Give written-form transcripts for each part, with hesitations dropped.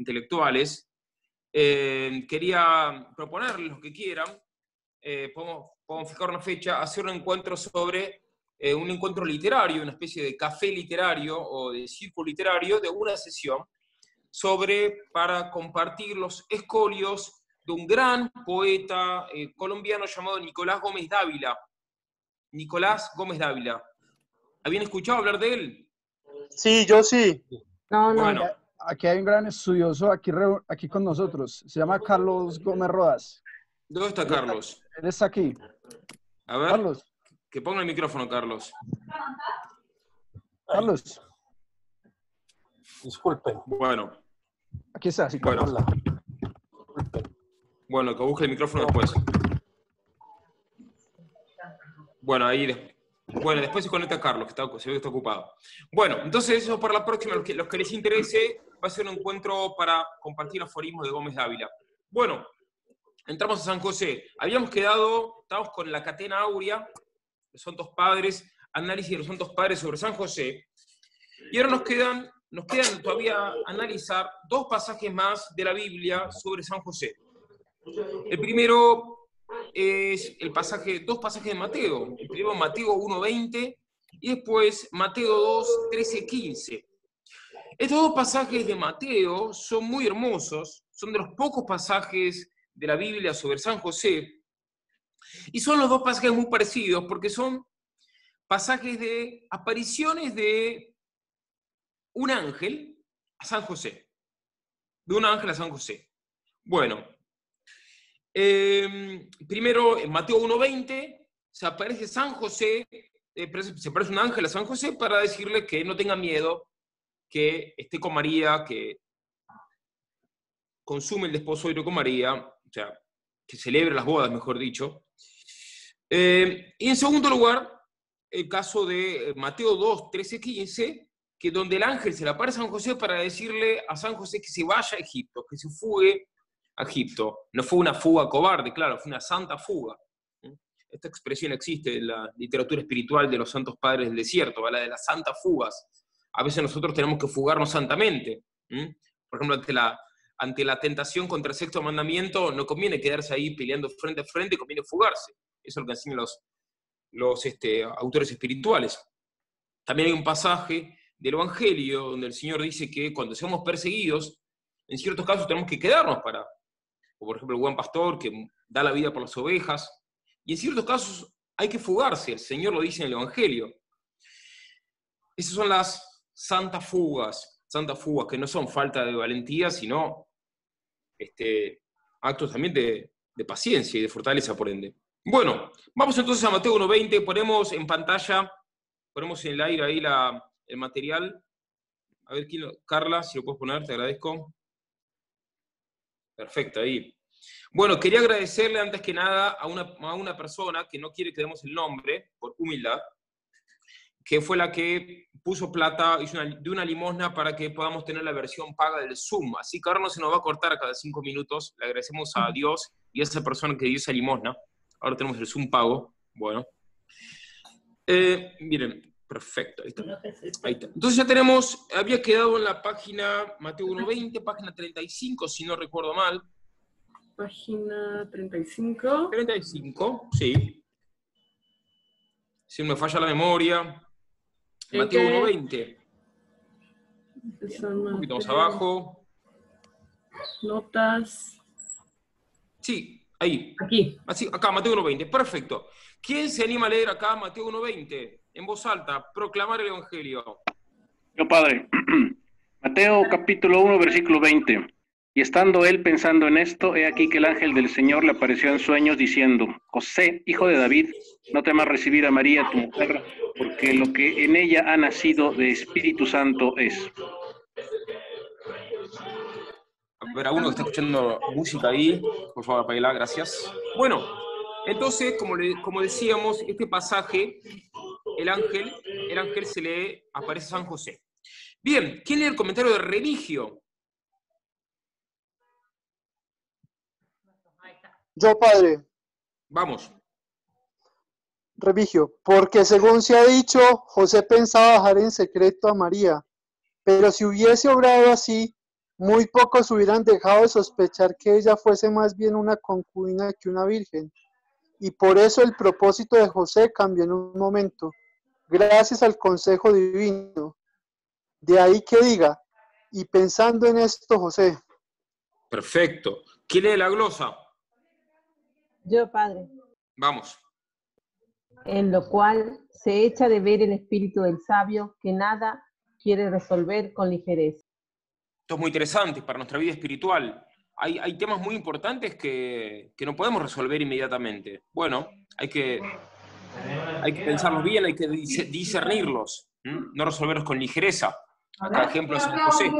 intelectuales, quería proponerles los que quieran, podemos fijar una fecha, hacer un encuentro sobre un encuentro literario, una especie de café literario o de círculo literario, de una sesión para compartir los escolios de un gran poeta colombiano llamado Nicolás Gómez Dávila. Nicolás Gómez Dávila. ¿Habían escuchado hablar de él? Sí, yo sí. No, no. Bueno. Aquí hay un gran estudioso aquí con nosotros. Se llama Carlos Gómez Rodas. ¿Dónde está Carlos? Él está aquí. A ver, Carlos. que ponga el micrófono, Carlos. Carlos. Disculpen. Bueno. Aquí está, sí, Bueno. Carlos. Bueno, que busque el micrófono después. Bueno, después se conecta Carlos, que se ve que está ocupado. Bueno, entonces eso para la próxima, los que les interese, va a ser un encuentro para compartir aforismos de Gómez Dávila. Bueno, entramos a San José. Estábamos con la Catena Áurea, los Santos Padres, análisis de los Santos Padres sobre San José, y ahora nos quedan todavía analizar dos pasajes más de la Biblia sobre San José. El primero es dos pasajes de Mateo. El primero Mateo 1:20 y después Mateo 2:13-15. Estos dos pasajes de Mateo son muy hermosos, son de los pocos pasajes de la Biblia sobre San José, y son los dos pasajes muy parecidos porque son pasajes de apariciones de un ángel a San José. De un ángel a San José. Bueno, primero en Mateo 1:20 se aparece San José, se aparece un ángel a San José para decirle que no tenga miedo, que esté con María, que consume el desposorio con María, o sea, que celebre las bodas, mejor dicho. Y en segundo lugar, el caso de Mateo 2:13-15, que donde el ángel se le aparece a San José para decirle a San José que se vaya a Egipto, que se fugue a Egipto. No fue una fuga cobarde, claro, fue una santa fuga. Esta expresión existe en la literatura espiritual de los santos padres del desierto, la de las santas fugas. A veces nosotros tenemos que fugarnos santamente. Por ejemplo, ante la tentación contra el sexto mandamiento, no conviene quedarse ahí peleando frente a frente, conviene fugarse. Eso es lo que enseñan los autores espirituales. También hay un pasaje del Evangelio donde el Señor dice que cuando seamos perseguidos, en ciertos casos tenemos que quedarnos o por ejemplo el buen pastor que da la vida por las ovejas, y en ciertos casos hay que fugarse, el Señor lo dice en el Evangelio. Esas son las santas fugas que no son falta de valentía, sino actos también de paciencia y de fortaleza, por ende. Bueno, vamos entonces a Mateo 1:20, ponemos en pantalla, ponemos en el aire ahí el material. A ver, Carla, si lo puedes poner, te agradezco. Perfecto, ahí. Bueno, quería agradecerle antes que nada a una persona que no quiere que demos el nombre, por humildad, que fue la que puso plata, hizo una limosna para que podamos tener la versión paga del Zoom. Así que ahora no se nos va a cortar a cada 5 minutos. Le agradecemos a Dios y a esa persona que dio esa limosna. Ahora tenemos el Zoom pago. Bueno. Miren, perfecto. Ahí está. Entonces ya había quedado en la página Mateo 1:20, página 35, si no recuerdo mal. Página 35. 35, sí. Si no me falla la memoria. Mateo 1:20. Un poquito más abajo. Notas. Sí, ahí. Aquí. Así, acá, Mateo 1:20. Perfecto. ¿Quién se anima a leer acá Mateo 1:20? En voz alta, proclamar el Evangelio. Yo, padre. Mateo capítulo 1, versículo 20. Y estando él pensando en esto, he aquí que el ángel del Señor le apareció en sueños diciendo: José, hijo de David, no temas recibir a María tu mujer, porque lo que en ella ha nacido de Espíritu Santo es. A ver, a uno que está escuchando música ahí, por favor, apáguela, gracias. Bueno, entonces, como decíamos, este pasaje, el ángel se le aparece a San José. Bien, ¿quién lee el comentario de Remigio? Yo, padre. Vamos. Remigio, porque según se ha dicho, José pensaba dejar en secreto a María, pero si hubiese obrado así, muy pocos hubieran dejado de sospechar que ella fuese más bien una concubina que una virgen. Y por eso el propósito de José cambió en un momento, gracias al consejo divino. De ahí que diga, y pensando en esto, José. Perfecto. ¿Quién lee la glosa? Yo, padre. Vamos. En lo cual se echa de ver el espíritu del sabio que nada quiere resolver con ligereza. Esto es muy interesante para nuestra vida espiritual. Hay temas muy importantes que no podemos resolver inmediatamente. Bueno, hay que pensarlos bien, hay que discernirlos, no resolverlos con ligereza. Acá ejemplo de San José.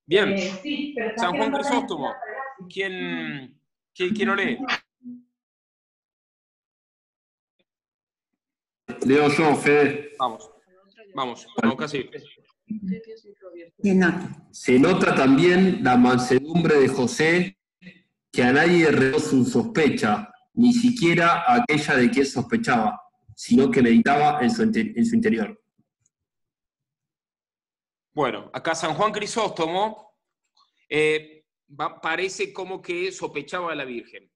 Bien, San Juan Crisóstomo. ¿Quién lo lee? Leo yo, Fede. Vamos, casi. Se nota también la mansedumbre de José, que a nadie reveló su sospecha, ni siquiera a aquella de quien sospechaba, sino que meditaba en su interior. Bueno, acá San Juan Crisóstomo parece como que sospechaba a la Virgen.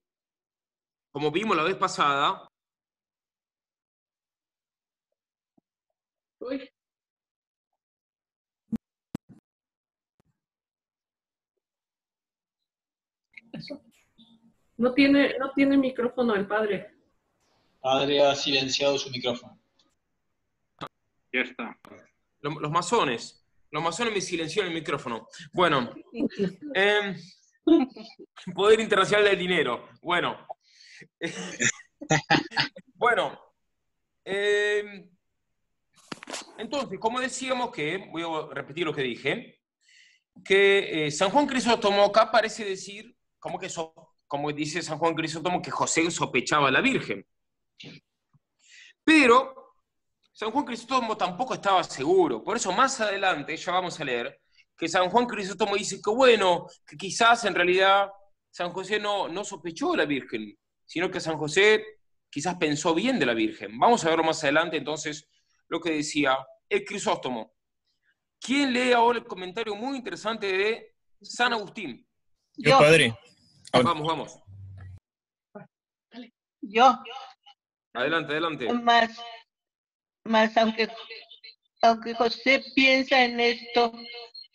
Como vimos la vez pasada, Uy. Eso. No tiene micrófono el padre. Padre ha silenciado su micrófono. Ya está. los masones me silenciaron el micrófono. Bueno, Poder Internacional del Dinero. Bueno. Bueno. Entonces, como decíamos voy a repetir lo que dije, que San Juan Crisóstomo acá parece decir, como dice San Juan Crisóstomo, que José sospechaba a la Virgen. Pero San Juan Crisóstomo tampoco estaba seguro. Por eso más adelante ya vamos a leer que San Juan Crisóstomo dice que bueno, que quizás en realidad San José no sospechó de la Virgen, sino que San José quizás pensó bien de la Virgen. Vamos a verlo más adelante entonces lo que decía el Crisóstomo. ¿Quién lee ahora el comentario muy interesante de San Agustín? Yo, padre. Vamos. Yo. Adelante. Más aunque José piensa en esto,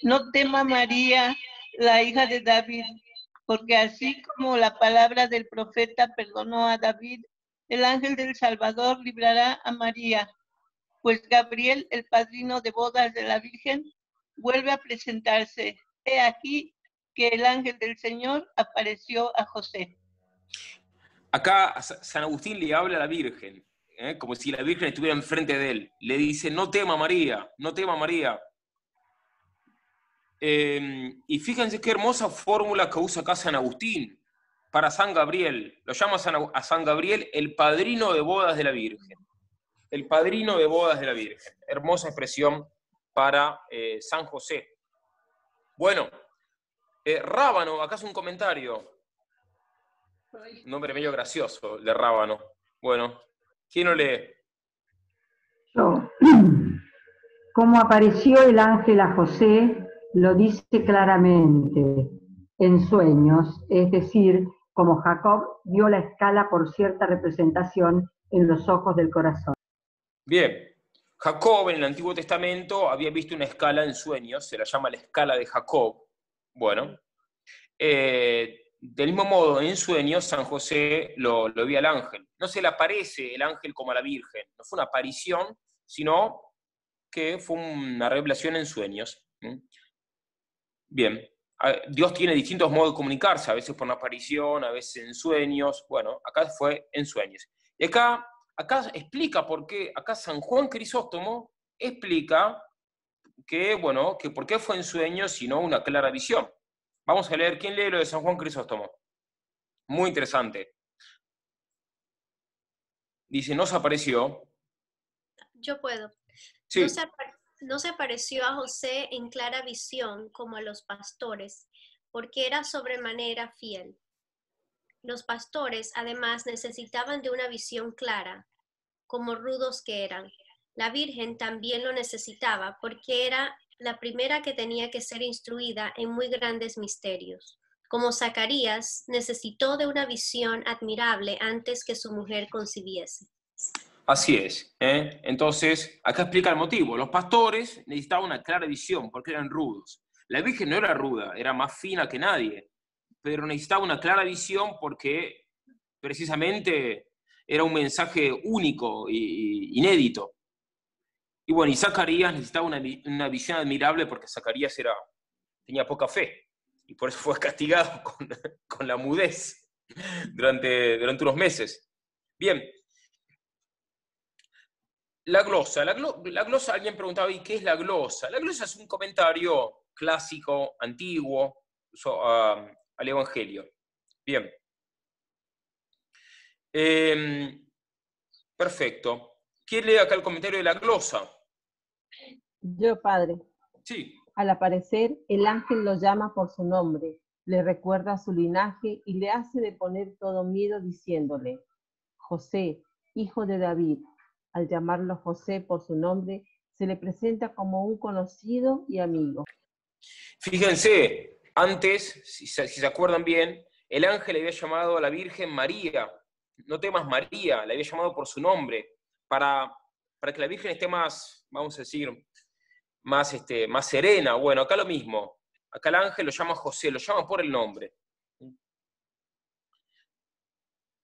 no tema María, la hija de David, porque así como la palabra del profeta perdonó a David, el ángel del Salvador librará a María, pues Gabriel, el padrino de bodas de la Virgen, vuelve a presentarse. He aquí que el ángel del Señor apareció a José. Acá San Agustín le habla a la Virgen, como si la Virgen estuviera enfrente de él. Le dice, no tema María. Y fíjense qué hermosa fórmula que usa acá San Agustín para San Gabriel. Lo llama a San Gabriel el padrino de bodas de la Virgen. El padrino de bodas de la Virgen. Hermosa expresión para San José. Bueno, Rábano, acá es un comentario. Un nombre medio gracioso, el de Rábano. Bueno, ¿quién lo lee? Yo. Como apareció el ángel a José, lo dice claramente, en sueños, es decir, como Jacob vio la escala por cierta representación en los ojos del corazón. Bien, Jacob en el Antiguo Testamento había visto una escala en sueños, se la llama la escala de Jacob. Bueno, del mismo modo, en sueños, San José lo vio al ángel. No se le aparece el ángel como a la Virgen, no fue una aparición, sino que fue una revelación en sueños. Bien, Dios tiene distintos modos de comunicarse, a veces por una aparición, a veces en sueños. Bueno, acá fue en sueños. Y acá explica por qué, acá San Juan Crisóstomo explica que por qué fue en sueños y no una clara visión. Vamos a leer, ¿quién lee lo de San Juan Crisóstomo? Muy interesante. Dice, no se apareció. Yo puedo. Sí. No se apareció a José en clara visión como a los pastores, porque era sobremanera fiel. Los pastores, además, necesitaban de una visión clara, como rudos que eran. La Virgen también lo necesitaba, porque era la primera que tenía que ser instruida en muy grandes misterios. Como Zacarías, necesitó de una visión admirable antes que su mujer concibiese. Así es. Entonces, acá explica el motivo. Los pastores necesitaban una clara visión porque eran rudos. La Virgen no era ruda, era más fina que nadie, pero necesitaba una clara visión porque precisamente era un mensaje único e inédito. Y bueno, y Zacarías necesitaba una visión admirable porque Zacarías tenía poca fe y por eso fue castigado con la mudez durante unos meses. Bien. La glosa. La glosa, alguien preguntaba, ¿y qué es la glosa? La glosa es un comentario clásico, antiguo, al Evangelio. Bien. Perfecto. ¿Quién lee acá el comentario de la glosa? Yo, padre. Sí. Al aparecer, el ángel lo llama por su nombre, le recuerda su linaje y le hace deponer todo miedo diciéndole, José, hijo de David. Al llamarlo José por su nombre, se le presenta como un conocido y amigo. Fíjense, antes, si se acuerdan bien, el ángel le había llamado a la Virgen María. No temas María, le había llamado por su nombre, para que la Virgen esté más, vamos a decir, más serena. Bueno, acá lo mismo. Acá el ángel lo llama José, lo llama por el nombre.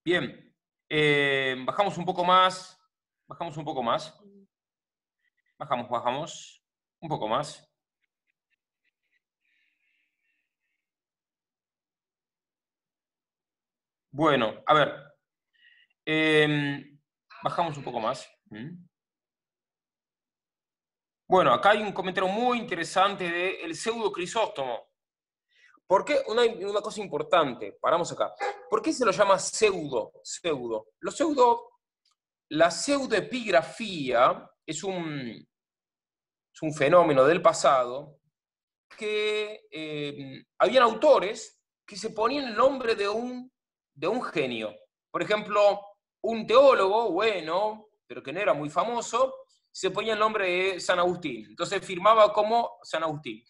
Bien, bajamos un poco más. Bajamos un poco más. Bajamos. Un poco más. Bueno, a ver. Bajamos un poco más. Bueno, acá hay un comentario muy interesante del pseudo Crisóstomo. ¿Por qué? Una cosa importante, paramos acá. ¿Por qué se lo llama pseudo? La pseudoepigrafía es un fenómeno del pasado que habían autores que se ponían el nombre de un genio. Por ejemplo, un teólogo, bueno, pero que no era muy famoso, se ponía el nombre de San Agustín. Entonces firmaba como San Agustín.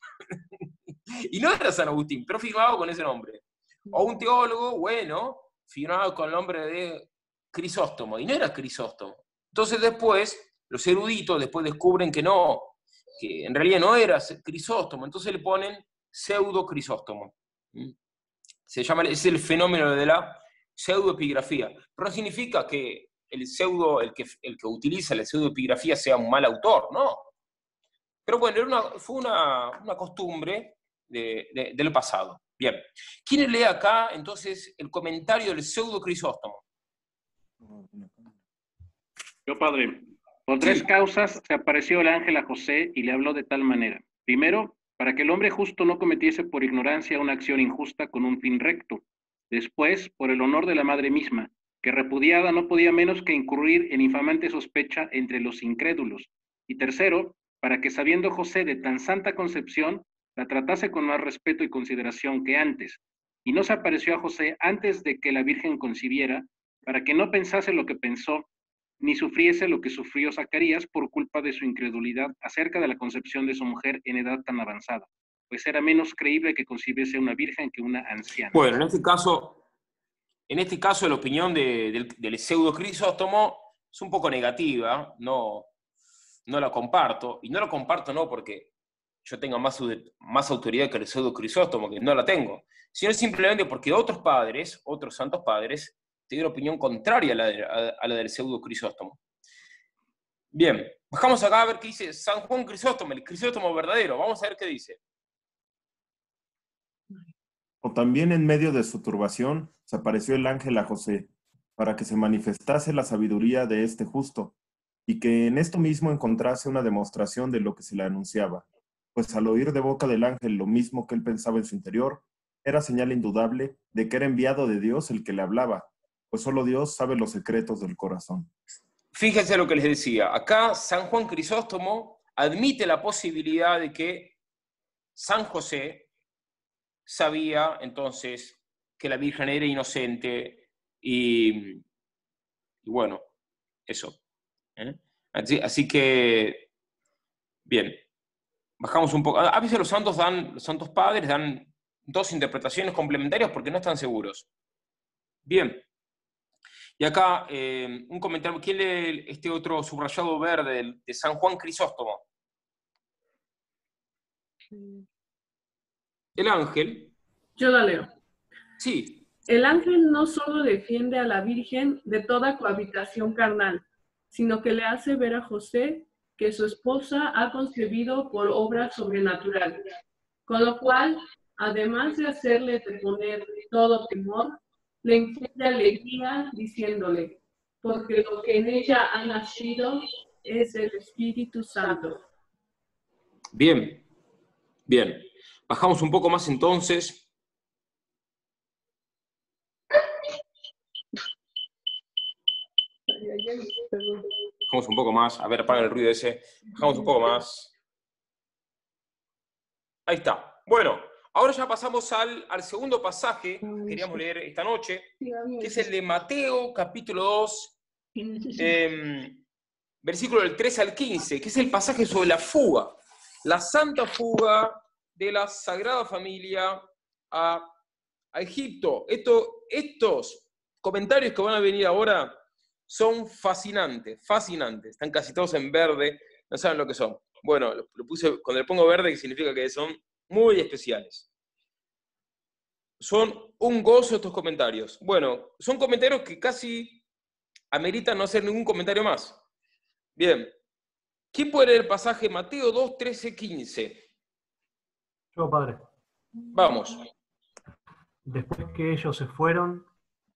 Y no era San Agustín, pero firmaba con ese nombre. O un teólogo, bueno, firmaba con el nombre de Crisóstomo, y no era Crisóstomo. Entonces después, los eruditos después descubren que no, que en realidad no era Crisóstomo, entonces le ponen pseudo Crisóstomo. Es el fenómeno de la pseudoepigrafía. Pero no significa que el que utiliza la pseudoepigrafía sea un mal autor, no. Pero bueno, fue una costumbre del pasado. Bien. ¿Quién lee acá, entonces, el comentario del pseudo Crisóstomo? Yo, padre. Por 3 causas se apareció el ángel a José y le habló de tal manera. Primero, para que el hombre justo no cometiese por ignorancia una acción injusta con un fin recto. Después, por el honor de la madre misma, que repudiada no podía menos que incurrir en infamante sospecha entre los incrédulos. Y tercero, para que sabiendo José de tan santa concepción, la tratase con más respeto y consideración que antes. Y no se apareció a José antes de que la Virgen concibiera, para que no pensase lo que pensó, ni sufriese lo que sufrió Zacarías por culpa de su incredulidad acerca de la concepción de su mujer en edad tan avanzada, pues era menos creíble que concibiese una virgen que una anciana. Bueno, en este caso la opinión del pseudo Crisóstomo es un poco negativa, no la comparto, y no la comparto no porque yo tenga más autoridad que el pseudo Crisóstomo, que no la tengo, sino simplemente porque otros santos padres, tienen una opinión contraria a la del pseudo Crisóstomo. Bien, bajamos acá a ver qué dice San Juan Crisóstomo, el Crisóstomo verdadero. Vamos a ver qué dice. O también en medio de su turbación se apareció el ángel a José, para que se manifestase la sabiduría de este justo, y que en esto mismo encontrase una demostración de lo que se le anunciaba, pues al oír de boca del ángel lo mismo que él pensaba en su interior, era señal indudable de que era enviado de Dios el que le hablaba, pues solo Dios sabe los secretos del corazón. Fíjense lo que les decía. Acá San Juan Crisóstomo admite la posibilidad de que San José sabía entonces que la Virgen era inocente y bueno, eso. Así que, bien. Bajamos un poco. A veces los santos padres dan dos interpretaciones complementarias porque no están seguros. Bien. Y acá un comentario. ¿Quién lee este otro subrayado verde de San Juan Crisóstomo? El ángel. Yo la leo. Sí. El ángel no solo defiende a la Virgen de toda cohabitación carnal, sino que le hace ver a José que su esposa ha concebido por obra sobrenatural, con lo cual, además de hacerle reponer todo temor, le infunde alegría diciéndole, porque lo que en ella ha nacido es el Espíritu Santo. Bien, bien. Bajamos un poco más entonces. Bajamos un poco más. A ver, apaga el ruido ese. Bajamos un poco más. Ahí está. Bueno, ahora ya pasamos al segundo pasaje que queríamos leer esta noche, que es el de Mateo, capítulo 2, versículo del 3 al 15, que es el pasaje sobre la fuga, la santa fuga de la Sagrada Familia a Egipto. Estos comentarios que van a venir ahora son fascinantes, fascinantes. Están casi todos en verde, no saben lo que son. Bueno, lo puse cuando le pongo verde, que significa que son muy especiales. Son un gozo estos comentarios. Bueno, son comentarios que casi ameritan no hacer ningún comentario más. Bien. ¿Quién puede leer el pasaje Mateo 2, 13, 15? Yo, padre. Vamos. Después que ellos se fueron,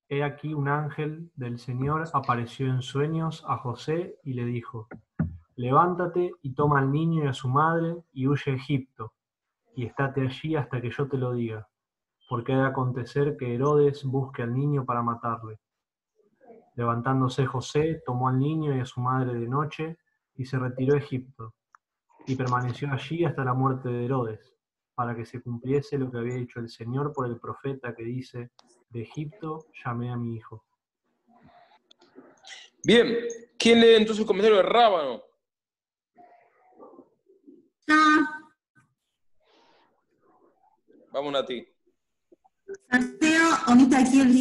he aquí un ángel del Señor apareció en sueños a José y le dijo: levántate y toma al niño y a su madre y huye a Egipto, y estate allí hasta que yo te lo diga, porque ha de acontecer que Herodes busque al niño para matarle. Levantándose José, tomó al niño y a su madre de noche, y se retiró a Egipto, y permaneció allí hasta la muerte de Herodes, para que se cumpliese lo que había dicho el Señor por el profeta que dice: de Egipto llamé a mi hijo. Bien, ¿quién lee entonces el comentario de Rábano? Vamos a ti. San Mateo omite aquí el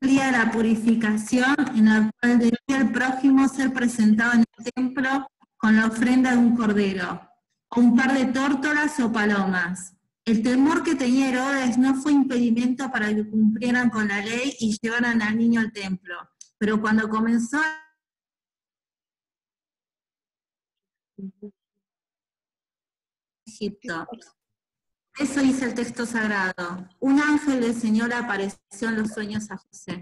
día de la purificación, en el cual debía el prójimo ser presentado en el templo con la ofrenda de un cordero, o un par de tórtolas o palomas. El temor que tenía Herodes no fue impedimento para que cumplieran con la ley y llevaran al niño al templo, pero cuando comenzó Egipto. Eso dice el texto sagrado. Un ángel del Señor apareció en los sueños a José.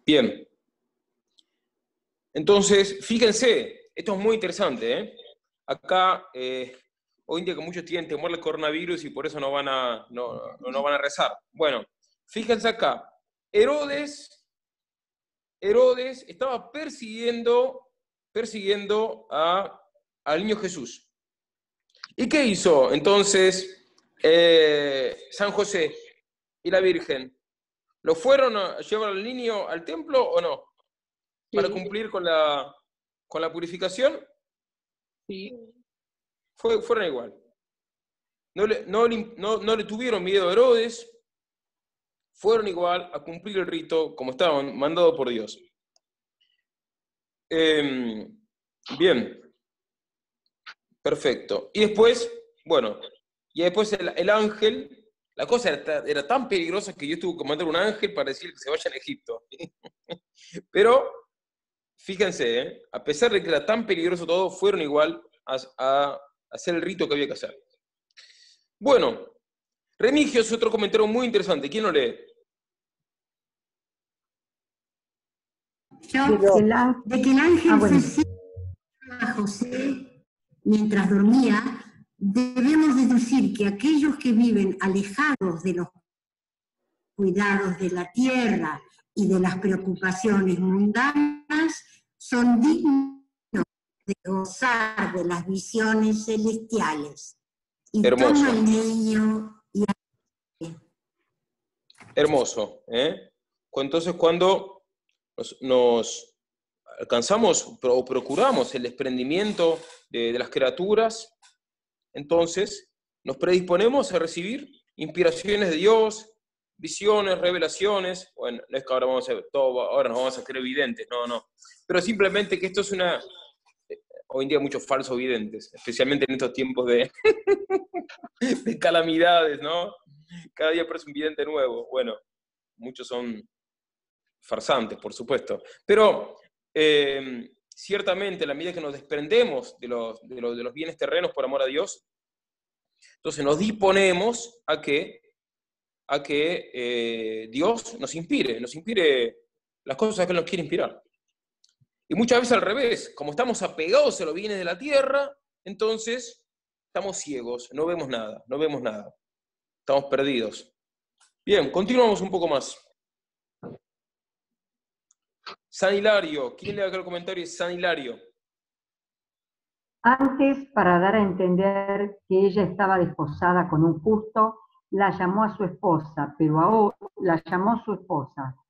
Bien. Entonces, fíjense, esto es muy interesante, ¿eh? Acá, hoy en día que muchos tienen temor al coronavirus y por eso no van a rezar. Bueno, fíjense acá. Herodes estaba persiguiendo al niño Jesús. ¿Y qué hizo entonces San José y la Virgen? ¿Lo fueron a llevar al niño al templo o no? Sí. ¿Para cumplir con la purificación? Sí. Fueron igual. No le tuvieron miedo a Herodes, fueron igual a cumplir el rito como estaban mandados por Dios. Bien. Perfecto. Y después, bueno, el ángel, la cosa era tan peligrosa que yo tuve que mandar un ángel para decir que se vayan a Egipto. Pero, fíjense, a pesar de que era tan peligroso todo, fueron igual a hacer el rito que había que hacer. Bueno, Remigio es otro comentario muy interesante. ¿Quién lo lee? De que el ángel fue a José mientras dormía, debemos deducir que aquellos que viven alejados de los cuidados de la tierra y de las preocupaciones mundanas son dignos de gozar de las visiones celestiales. Y hermoso. toma al niño y hermoso, ¿eh? Entonces, cuando alcanzamos o procuramos el desprendimiento de las criaturas, entonces nos predisponemos a recibir inspiraciones de Dios, visiones, revelaciones. Bueno, no es que ahora ahora nos vamos a hacer evidentes, no. Pero simplemente que esto es hoy en día muchos falsos videntes, especialmente en estos tiempos de calamidades, ¿no? Cada día aparece un vidente nuevo. Bueno, muchos son farsantes, por supuesto. Pero ciertamente, a la medida que nos desprendemos de los bienes terrenos por amor a Dios, entonces nos disponemos a que Dios nos inspire las cosas que Él nos quiere inspirar. Y muchas veces al revés, como estamos apegados a los bienes de la tierra, entonces estamos ciegos, no vemos nada, estamos perdidos. Bien, continuamos un poco más. San Hilario, ¿quién le da acá el comentario? San Hilario. Antes, para dar a entender que ella estaba desposada con un justo, la llamó su esposa,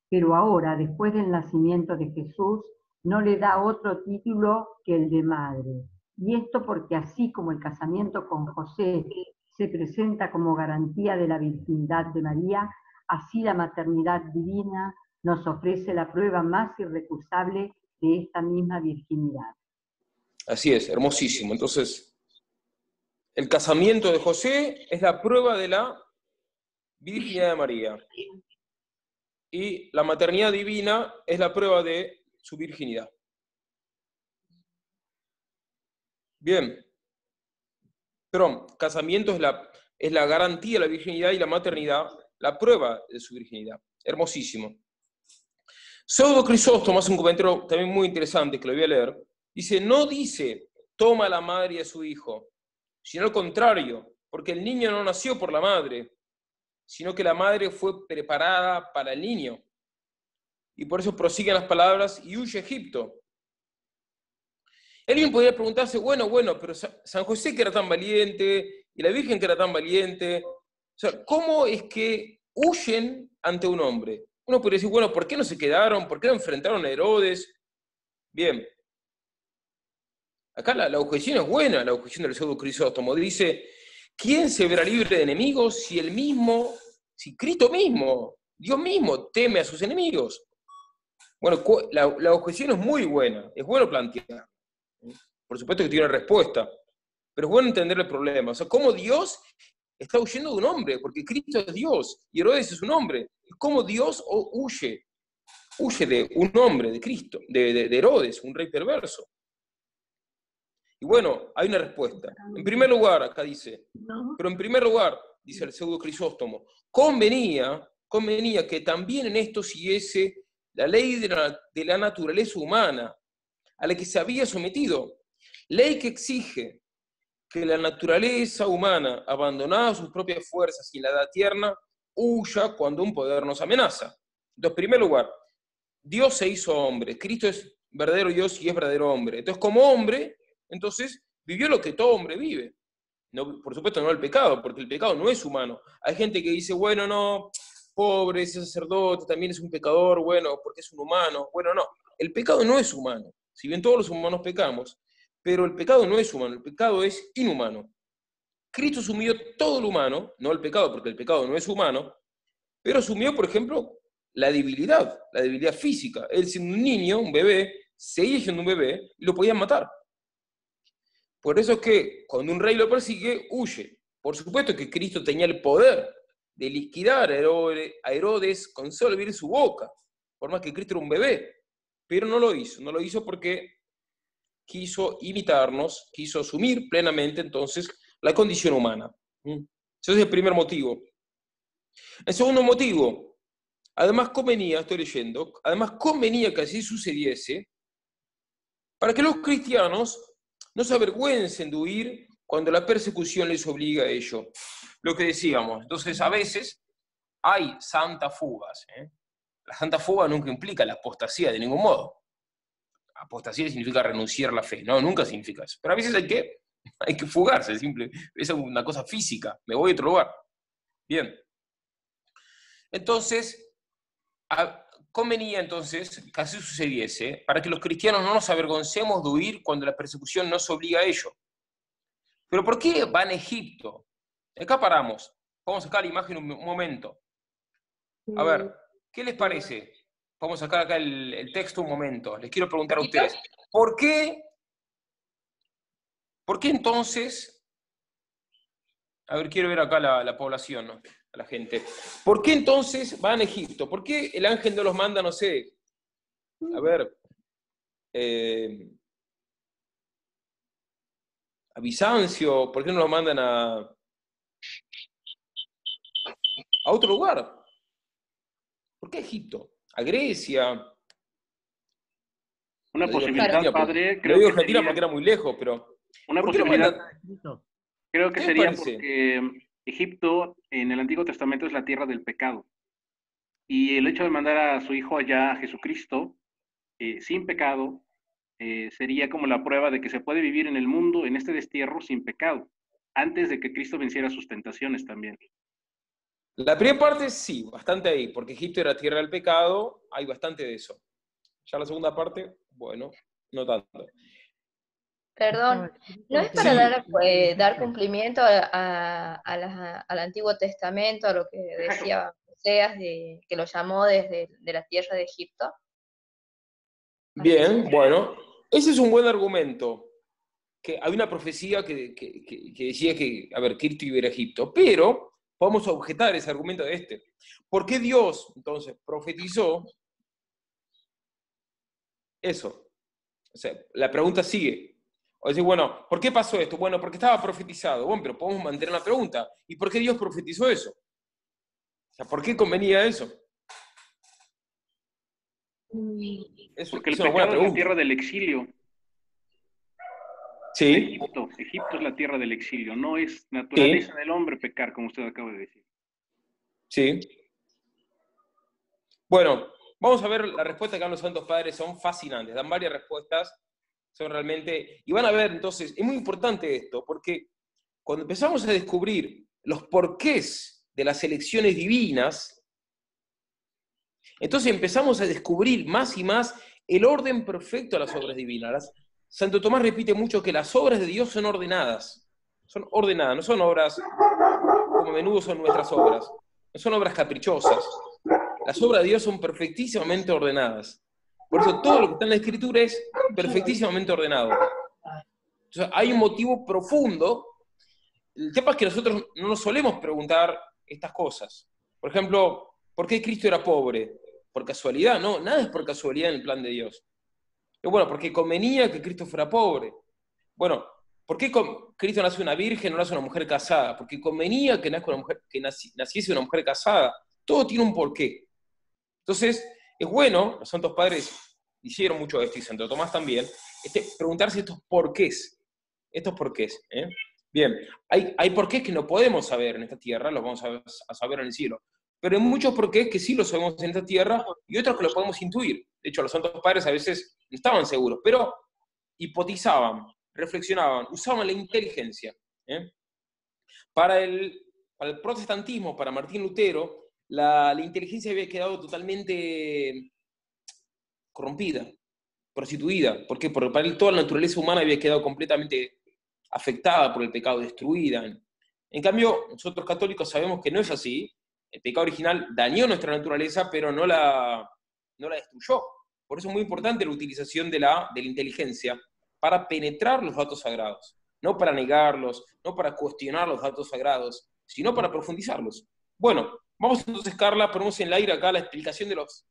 pero ahora, después del nacimiento de Jesús, no le da otro título que el de madre. Y esto porque así como el casamiento con José se presenta como garantía de la virginidad de María, así la maternidad divina nos ofrece la prueba más irrecusable de esta misma virginidad. Así es, hermosísimo. Entonces, el casamiento de José es la prueba de la virginidad de María. Y la maternidad divina es la prueba de su virginidad. Bien. Perdón, casamiento es la garantía de la virginidad y la maternidad, la prueba de su virginidad. Hermosísimo. Pseudo Crisóstomo hace un comentario también muy interesante que lo voy a leer. No dice, toma a la madre y a su hijo, sino al contrario, porque el niño no nació por la madre, sino que la madre fue preparada para el niño. Y por eso prosiguen las palabras, y huye a Egipto. Alguien podría preguntarse, bueno, pero San José que era tan valiente, y la Virgen que era tan valiente, o sea, ¿cómo es que huyen ante un hombre? Uno podría decir, bueno, ¿por qué no se quedaron? ¿Por qué no enfrentaron a Herodes? Bien. Acá la objeción es buena, la objeción del pseudo Crisóstomo. Dice, ¿quién se verá libre de enemigos si Cristo mismo, Dios mismo, teme a sus enemigos? Bueno, la objeción es muy buena, es bueno plantear. Por supuesto que tiene una respuesta, pero es bueno entender el problema. O sea, ¿cómo Dios está huyendo de un hombre? Porque Cristo es Dios y Herodes es un hombre. ¿Cómo Dios huye de un hombre, de Cristo, de Herodes, un rey perverso? Y bueno, hay una respuesta. En primer lugar, acá dice, pero en primer lugar, dice el pseudo Crisóstomo, convenía que también en esto siguiese la ley de la naturaleza humana, a la que se había sometido, ley que exige que la naturaleza humana, abandonada a sus propias fuerzas y en la edad tierna, huya cuando un poder nos amenaza. Entonces, en primer lugar, Dios se hizo hombre, Cristo es verdadero Dios y es verdadero hombre. Entonces, como hombre, entonces vivió lo que todo hombre vive. No, por supuesto, no el pecado, porque el pecado no es humano. Hay gente que dice, bueno, no, pobre, ese sacerdote también es un pecador, bueno, porque es un humano. Bueno, no, el pecado no es humano. Si bien todos los humanos pecamos, pero el pecado no es humano, el pecado es inhumano. Cristo asumió todo lo humano, no el pecado, porque el pecado no es humano, pero asumió, por ejemplo, la debilidad física. Él siendo un niño, un bebé, seguía siendo un bebé y lo podían matar. Por eso es que cuando un rey lo persigue, huye. Por supuesto que Cristo tenía el poder de liquidar a Herodes con solo abrir su boca, por más que Cristo era un bebé, pero no lo hizo porque quiso imitarnos, quiso asumir plenamente entonces la condición humana. Ese es el primer motivo. El segundo motivo, además convenía que así sucediese para que los cristianos no se avergüencen de huir cuando la persecución les obliga a ello. Lo que decíamos, entonces a veces hay santas fugas. La santa fuga nunca implica la apostasía de ningún modo. Apostasía significa renunciar a la fe, no, nunca significa eso. Pero a veces hay que fugarse, es una cosa física, me voy a otro lugar. Bien. Entonces, convenía entonces que así sucediese para que los cristianos no nos avergoncemos de huir cuando la persecución nos obliga a ello. Pero ¿por qué van a Egipto? Acá paramos. Vamos a sacar la imagen un momento. A ver, ¿qué les parece? Vamos a sacar acá el texto un momento. Les quiero preguntar a ustedes. ¿Por qué entonces? A ver, quiero ver acá la población, ¿no? A la gente. ¿Por qué entonces van a Egipto? ¿Por qué el ángel no los manda, no sé, a ver, a Bizancio? ¿Por qué no los mandan a otro lugar? ¿Por qué a Egipto? ¿A Grecia? Una posibilidad, padre. Creo que Argentina porque era muy lejos, pero... Una posibilidad. Creo que sería porque Egipto en el Antiguo Testamento es la tierra del pecado. Y el hecho de mandar a su hijo allá, a Jesucristo, sin pecado, sería como la prueba de que se puede vivir en el mundo, en este destierro, sin pecado, antes de que Cristo venciera sus tentaciones también. La primera parte sí, bastante ahí, porque Egipto era tierra del pecado, hay bastante de eso. Ya la segunda parte, bueno, no tanto. Perdón, ¿no es para dar cumplimiento al Antiguo Testamento, a lo que decía Oseas, que lo llamó desde de la tierra de Egipto? Bien, bueno, ese es un buen argumento. Que hay una profecía que decía que, a ver, Cristo iba a ir a Egipto, pero podemos objetar ese argumento de este. ¿Por qué Dios, entonces, profetizó eso? O sea, la pregunta sigue. O decir, bueno, ¿por qué pasó esto? Bueno, porque estaba profetizado. Bueno, pero podemos mantener la pregunta. ¿Y por qué Dios profetizó eso? O sea, ¿por qué convenía eso? Porque el pecado es la tierra del exilio. Sí. Egipto es la tierra del exilio, no es naturaleza del hombre pecar, como usted acaba de decir. Sí. Bueno, vamos a ver la respuesta que dan los Santos Padres, son fascinantes, dan varias respuestas, son realmente... Y van a ver, entonces, es muy importante esto, porque cuando empezamos a descubrir los porqués de las elecciones divinas, entonces empezamos a descubrir más y más el orden perfecto de las obras divinas. Santo Tomás repite mucho que las obras de Dios son ordenadas, no son obras como a menudo son nuestras obras, no son obras caprichosas. Las obras de Dios son perfectísimamente ordenadas. Por eso todo lo que está en la Escritura es perfectísimamente ordenado. Entonces hay un motivo profundo. El tema es que nosotros no nos solemos preguntar estas cosas. Por ejemplo, ¿por qué Cristo era pobre? ¿Por casualidad? No, nada es por casualidad en el plan de Dios. Bueno, porque convenía que Cristo fuera pobre. Bueno, ¿por qué Cristo nace una virgen, no nace una mujer casada? Porque convenía que naciese una mujer casada. Todo tiene un porqué. Entonces, es bueno, los Santos Padres hicieron mucho esto, y Santo Tomás también, preguntarse estos porqués. Bien, hay porqués que no podemos saber en esta tierra, los vamos a saber en el cielo. Pero hay muchos porqués que sí los sabemos en esta tierra y otros que los podemos intuir. De hecho, los Santos Padres a veces no estaban seguros, pero hipotizaban, reflexionaban, usaban la inteligencia. Para el protestantismo, para Martín Lutero, la inteligencia había quedado totalmente corrompida, prostituida. ¿Por qué? Porque para él toda la naturaleza humana había quedado completamente afectada por el pecado, destruida. En cambio, nosotros católicos sabemos que no es así. El pecado original dañó nuestra naturaleza, pero no la destruyó. Por eso es muy importante la utilización de la inteligencia para penetrar los datos sagrados. No para negarlos, no para cuestionar los datos sagrados, sino para profundizarlos. Bueno, vamos entonces, Carla, ponemos en el aire acá la explicación de los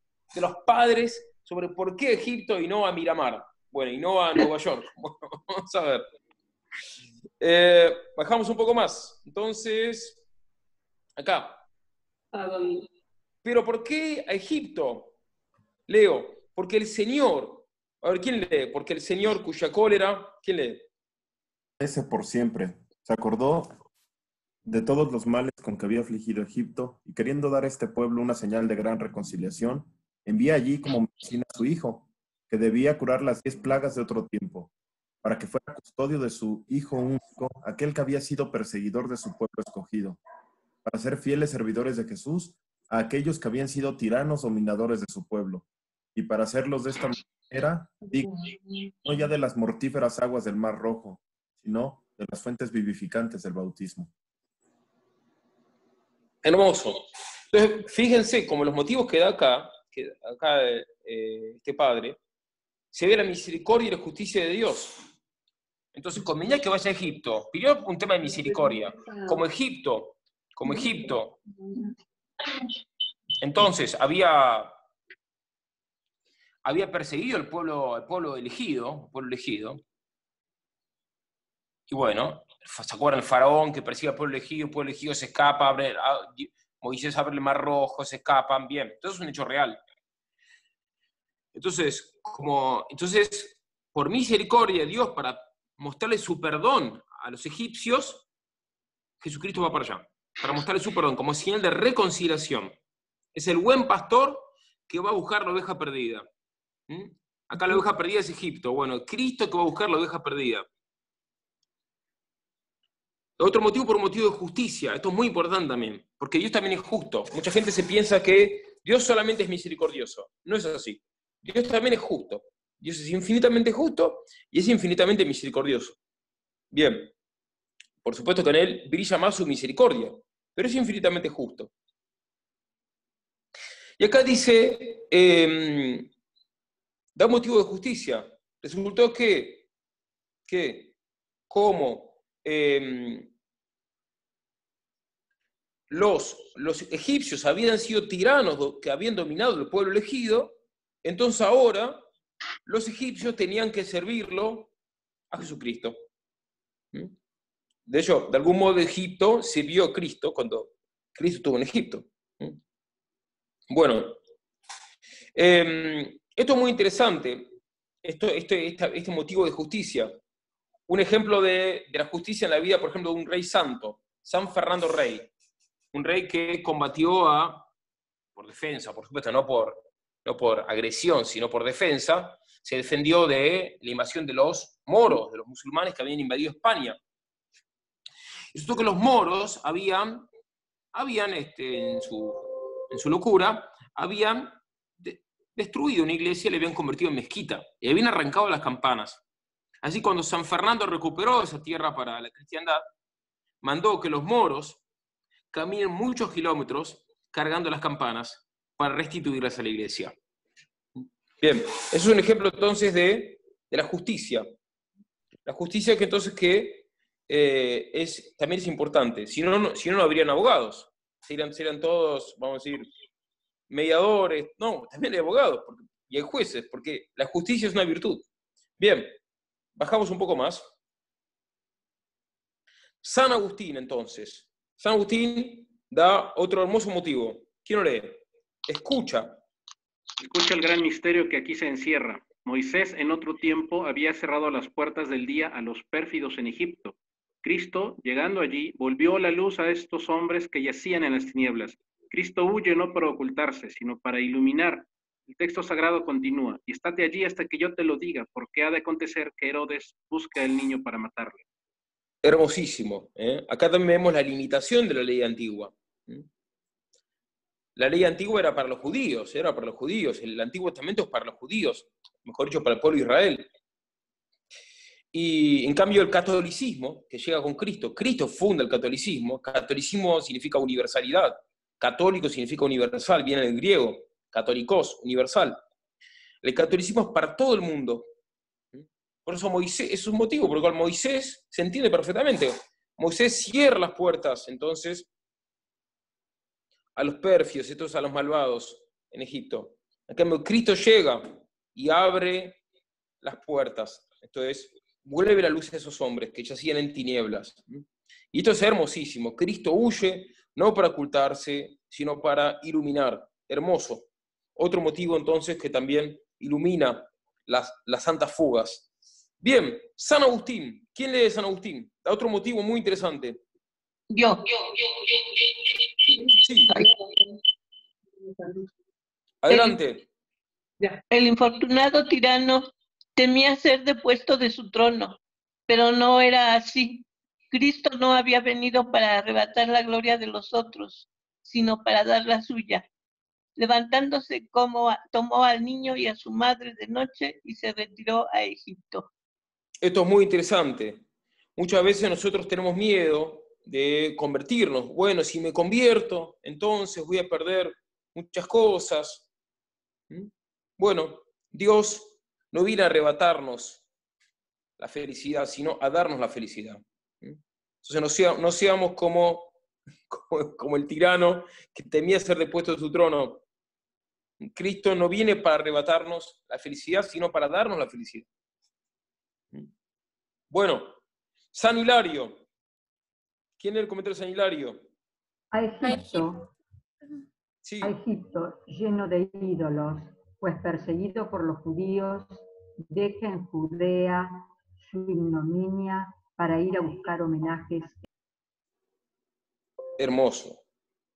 padres sobre por qué Egipto y no a Miramar. Bueno, y no a Nueva York. Bueno, vamos a ver. Bajamos un poco más. Entonces, acá. Pero ¿por qué a Egipto? Leo, porque el Señor, a ver, ¿quién lee? Porque el Señor cuya cólera, ¿quién lee? Ese por siempre. Se acordó de todos los males con que había afligido Egipto, y queriendo dar a este pueblo una señal de gran reconciliación, envía allí como medicina a su hijo, que debía curar las 10 plagas de otro tiempo, para que fuera custodio de su hijo único, aquel que había sido perseguidor de su pueblo escogido, para ser fieles servidores de Jesús a aquellos que habían sido tiranos dominadores de su pueblo, y para hacerlos de esta manera, no ya de las mortíferas aguas del Mar Rojo, sino de las fuentes vivificantes del bautismo. Hermoso. Entonces, fíjense, como los motivos que da acá este padre, se ve la misericordia y la justicia de Dios. Entonces, convenía que vaya a Egipto. Primero, un tema de misericordia. Como Egipto. Entonces, había perseguido el pueblo elegido. Y bueno, ¿se acuerdan el faraón que persigue al pueblo elegido se escapa, Moisés abre el Mar Rojo, se escapan, bien. Entonces es un hecho real. Entonces, por misericordia de Dios, para mostrarle su perdón a los egipcios, Jesucristo va para allá, para mostrarle su perdón, como señal de reconciliación. Es el buen pastor que va a buscar la oveja perdida. Acá la oveja perdida es Egipto. Bueno, Cristo que va a buscar la oveja perdida. Otro motivo, por un motivo de justicia. Esto es muy importante también, porque Dios también es justo. Mucha gente se piensa que Dios solamente es misericordioso. No es así. Dios también es justo. Dios es infinitamente justo y es infinitamente misericordioso. Bien, por supuesto que en Él brilla más su misericordia, pero es infinitamente justo. Y acá dice, da motivo de justicia. Resultó que como los egipcios habían sido tiranos que habían dominado el pueblo elegido, entonces ahora los egipcios tenían que servirlo a Jesucristo. De hecho, de algún modo Egipto sirvió a Cristo cuando Cristo estuvo en Egipto. Bueno, esto es muy interesante, este motivo de justicia. Un ejemplo de la justicia en la vida, por ejemplo, de un rey santo, San Fernando Rey. Un rey que combatió por defensa, por supuesto, no por agresión, sino por defensa, se defendió de la invasión de los moros, de los musulmanes que habían invadido España. Resultó que los moros habían en su locura, habían destruido una iglesia y la habían convertido en mezquita, y habían arrancado las campanas. Así, cuando San Fernando recuperó esa tierra para la cristiandad, mandó que los moros caminen muchos kilómetros cargando las campanas para restituirlas a la iglesia. Bien, eso es un ejemplo entonces de la justicia. La justicia que entonces también es importante. Si no habrían abogados. Serían todos, vamos a decir, mediadores. No, también hay abogados y hay jueces, porque la justicia es una virtud. Bien, bajamos un poco más. San Agustín, entonces. San Agustín da otro hermoso motivo. ¿Quién lo lee? Escucha el gran misterio que aquí se encierra. Moisés en otro tiempo había cerrado las puertas del día a los pérfidos en Egipto. Cristo, llegando allí, volvió la luz a estos hombres que yacían en las tinieblas. Cristo huye no para ocultarse, sino para iluminar. El texto sagrado continúa, y estate allí hasta que yo te lo diga, porque ha de acontecer que Herodes busca al niño para matarle. Hermosísimo. Acá también vemos la limitación de la ley antigua. La ley antigua era para los judíos, el Antiguo Testamento es para los judíos, mejor dicho, para el pueblo de Israel. Y en cambio el catolicismo, que llega con Cristo funda el catolicismo significa universalidad, católico significa universal, viene del griego, católicos, universal. El catolicismo es para todo el mundo. Por eso Moisés, es un motivo por el cual Moisés se entiende perfectamente. Moisés cierra las puertas, entonces, a los pérfidos, entonces a los malvados en Egipto. En cambio, Cristo llega y abre las puertas. Entonces, vuelve la luz a esos hombres que yacían en tinieblas. Y esto es hermosísimo. Cristo huye no para ocultarse, sino para iluminar. Hermoso. Otro motivo, entonces, que también ilumina las santas fugas. Bien, San Agustín. ¿Quién lee San Agustín? Da otro motivo muy interesante. Yo. Sí. Adelante. El infortunado tirano temía ser depuesto de su trono, pero no era así. Cristo no había venido para arrebatar la gloria de los otros, sino para dar la suya. Levantándose, tomó al niño y a su madre de noche y se retiró a Egipto. Esto es muy interesante. Muchas veces nosotros tenemos miedo de convertirnos. Bueno, si me convierto, entonces voy a perder muchas cosas. Bueno, Dios no viene a arrebatarnos la felicidad, sino a darnos la felicidad. Entonces no seamos como el tirano que temía ser depuesto de su trono. Cristo no viene para arrebatarnos la felicidad, sino para darnos la felicidad. Bueno, San Hilario. ¿Quién es el comentario de San Hilario? A Egipto, Sí. a Egipto, lleno de ídolos, pues perseguido por los judíos, deja en Judea su ignominia para ir a buscar homenajes. Hermoso.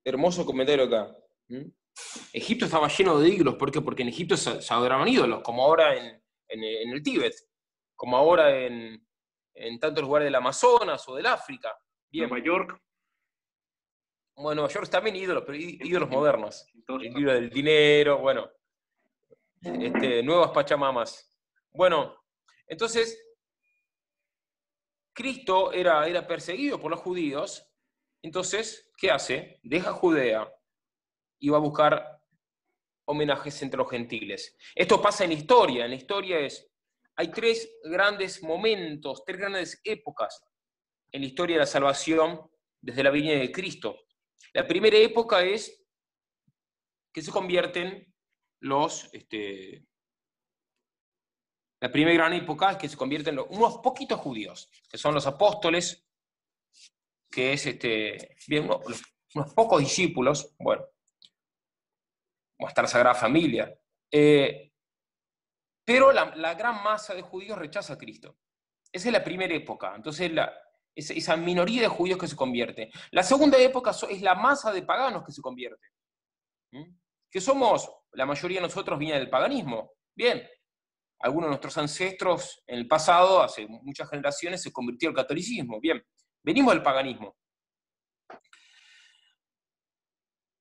Hermoso comentario acá. Egipto estaba lleno de ídolos. ¿Por qué? Porque en Egipto se adoraban ídolos, como ahora en el Tíbet, como ahora en tantos lugares del Amazonas o del África. Bien. Nueva York. Bueno, Nueva York también ídolos, pero ídolos modernos. El ídolo del dinero, bueno. Nuevas pachamamas. Bueno, entonces, Cristo era perseguido por los judíos. Entonces, ¿qué hace? Deja Judea y va a buscar homenajes entre los gentiles. Esto pasa en la historia. En la historia hay tres grandes momentos, tres grandes épocas en la historia de la salvación desde la venida de Cristo. La primera época es que se convierten la primera gran época es que se convierten unos poquitos judíos, que son los apóstoles, que es unos pocos discípulos, bueno, o hasta la Sagrada Familia. Pero la gran masa de judíos rechaza a Cristo. Esa es la primera época. Entonces, esa minoría de judíos que se convierte. La segunda época es la masa de paganos que se convierte. Que somos, la mayoría de nosotros viene del paganismo. Bien, algunos de nuestros ancestros en el pasado, hace muchas generaciones, se convirtió al catolicismo. Bien, venimos del paganismo.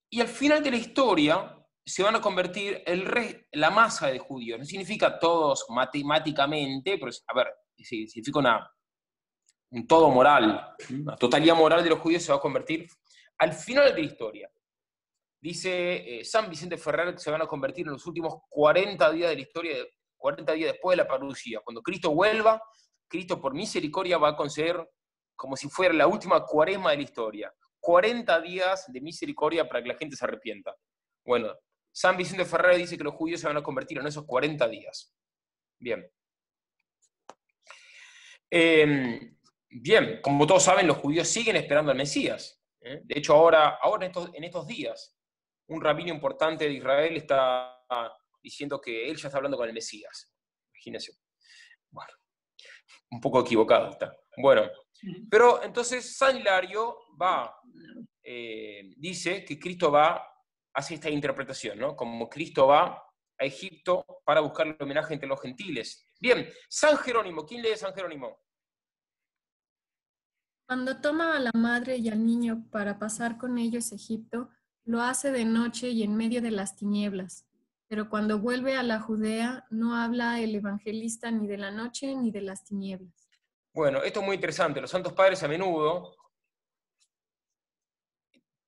Y al final de la historia se van a convertir la masa de judíos. No significa todos matemáticamente, pero significa un todo moral. La totalidad moral de los judíos se va a convertir al final de la historia. Dice San Vicente Ferrer que se van a convertir en los últimos 40 días de la historia, 40 días después de la parucía. Cuando Cristo vuelva, Cristo por misericordia va a conceder como si fuera la última cuaresma de la historia. 40 días de misericordia para que la gente se arrepienta. Bueno, San Vicente Ferrer dice que los judíos se van a convertir en esos 40 días. Bien. Bien, como todos saben, los judíos siguen esperando al Mesías. De hecho, ahora en estos días, un rabino importante de Israel está diciendo que él ya está hablando con el Mesías. Imagínense. Bueno, un poco equivocado está. Bueno, pero entonces San Hilario dice que Cristo hace esta interpretación, ¿no? Como Cristo va a Egipto para buscar el homenaje entre los gentiles. Bien, San Jerónimo. ¿Quién lee San Jerónimo? Cuando toma a la madre y al niño para pasar con ellos a Egipto, lo hace de noche y en medio de las tinieblas. Pero cuando vuelve a la Judea, no habla el evangelista ni de la noche ni de las tinieblas. Bueno, esto es muy interesante. Los santos padres a menudo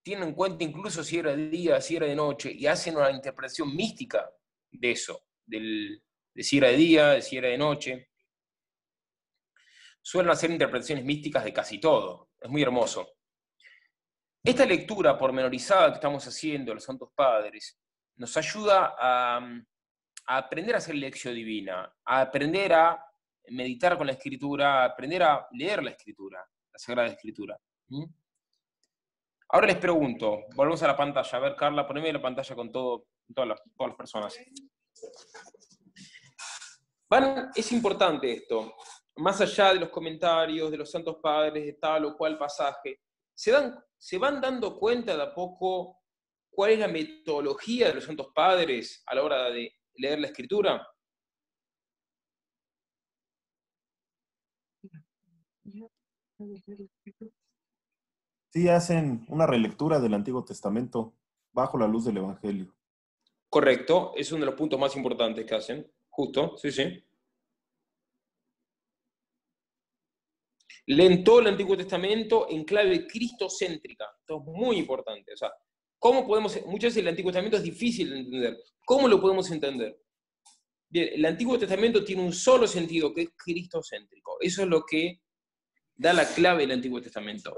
tienen en cuenta incluso si era de día, si era de noche, y hacen una interpretación mística de eso, de si era de día, de si era de noche. Suelen hacer interpretaciones místicas de casi todo. Es muy hermoso. Esta lectura pormenorizada que estamos haciendo los santos padres nos ayuda a aprender a hacer lección divina, a aprender a meditar con la Escritura, a aprender a leer la Escritura, la Sagrada Escritura. Ahora les pregunto, volvemos a la pantalla. A ver, Carla, poneme la pantalla con todas las personas. Es importante esto. Más allá de los comentarios de los santos padres, de tal o cual pasaje, ¿se van dando cuenta de a poco cuál es la metodología de los santos padres a la hora de leer la Escritura? Sí, hacen una relectura del Antiguo Testamento bajo la luz del Evangelio. Correcto, es uno de los puntos más importantes que hacen. Justo, sí, sí. Leen todo el Antiguo Testamento en clave cristocéntrica. Esto es muy importante. O sea, ¿cómo podemos...? Muchas veces el Antiguo Testamento es difícil de entender. ¿Cómo lo podemos entender? Bien, el Antiguo Testamento tiene un solo sentido, que es cristocéntrico. Eso es lo que da la clave del Antiguo Testamento.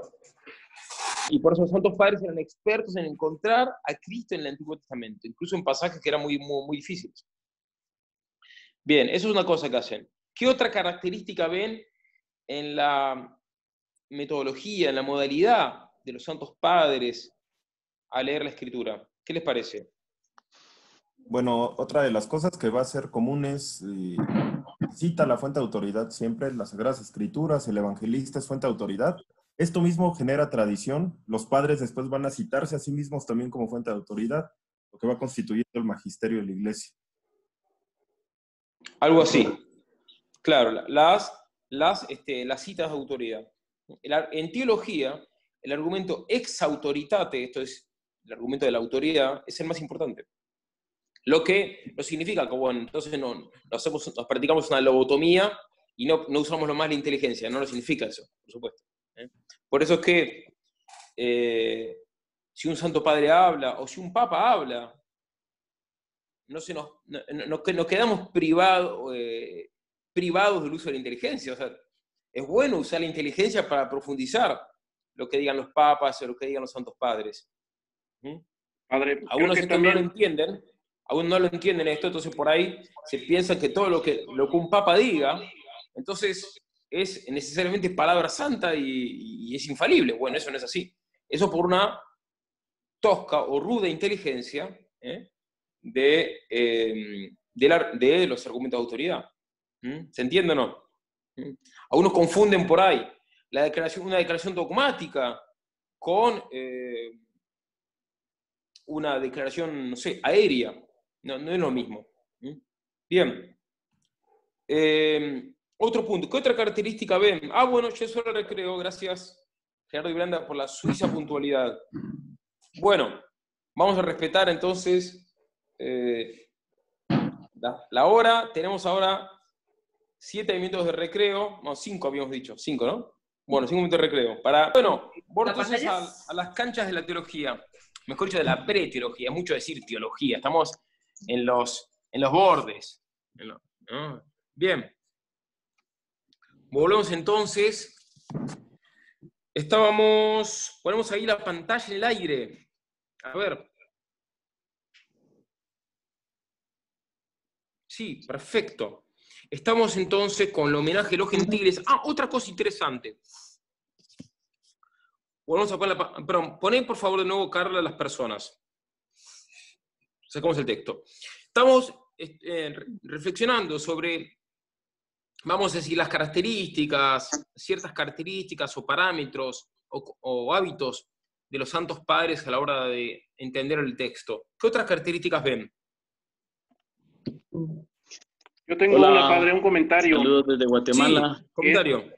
Y por eso los santos padres eran expertos en encontrar a Cristo en el Antiguo Testamento, incluso en pasajes que eran muy difíciles. Bien, eso es una cosa que hacen. ¿Qué otra característica ven en la metodología, en la modalidad de los santos padres a leer la Escritura? ¿Qué les parece? Bueno, otra de las cosas que va a ser común es, cita la fuente de autoridad siempre, las Sagradas Escrituras, el evangelista es fuente de autoridad. Esto mismo genera tradición, los padres después van a citarse a sí mismos también como fuente de autoridad, lo que va constituyendo el magisterio de la Iglesia. Algo así. Claro, las citas de autoridad. En teología, el argumento ex autoritate, esto es el argumento de la autoridad, es el más importante. Lo que no significa que, bueno, entonces nos practicamos una lobotomía y no usamos lo más la inteligencia, no lo significa eso, por supuesto. Por eso es que si un santo padre habla, o si un papa habla, nos quedamos privados del uso de la inteligencia. O sea, es bueno usar la inteligencia para profundizar lo que digan los papas o lo que digan los santos padres. Padre, algunos que también... no lo entienden esto, entonces por ahí se piensa que todo lo que un papa diga, entonces es necesariamente palabra santa y es infalible. Bueno, eso no es así. Eso por una tosca o ruda inteligencia de los argumentos de autoridad. ¿Se entiende o no? Algunos confunden por ahí una declaración dogmática con una declaración, no sé, aérea. No es lo mismo. Bien. Otro punto. ¿Qué otra característica ven? Bueno, ya es hora de recreo. Gracias, Gerardo y Brenda, por la suiza puntualidad. Bueno, vamos a respetar entonces la hora. Tenemos ahora 7 minutos de recreo. No, 5 habíamos dicho. 5, ¿no? Bueno, 5 minutos de recreo. Bueno, entonces a las canchas de la teología. Mejor dicho, de la preteología. Es mucho decir teología. Estamos en los bordes. ¿No? Bien. Volvemos entonces. Ponemos ahí la pantalla en el aire. A ver. Sí, perfecto. Estamos entonces con el homenaje a los gentiles. Otra cosa interesante. Volvemos a poner perdón, poné por favor de nuevo, Carla, las personas. Sacamos el texto. Estamos reflexionando sobre, vamos a decir, las características, ciertas características o parámetros o hábitos de los santos padres a la hora de entender el texto. ¿Qué otras características ven? Yo tengo un comentario. Saludos desde Guatemala. Sí, comentario.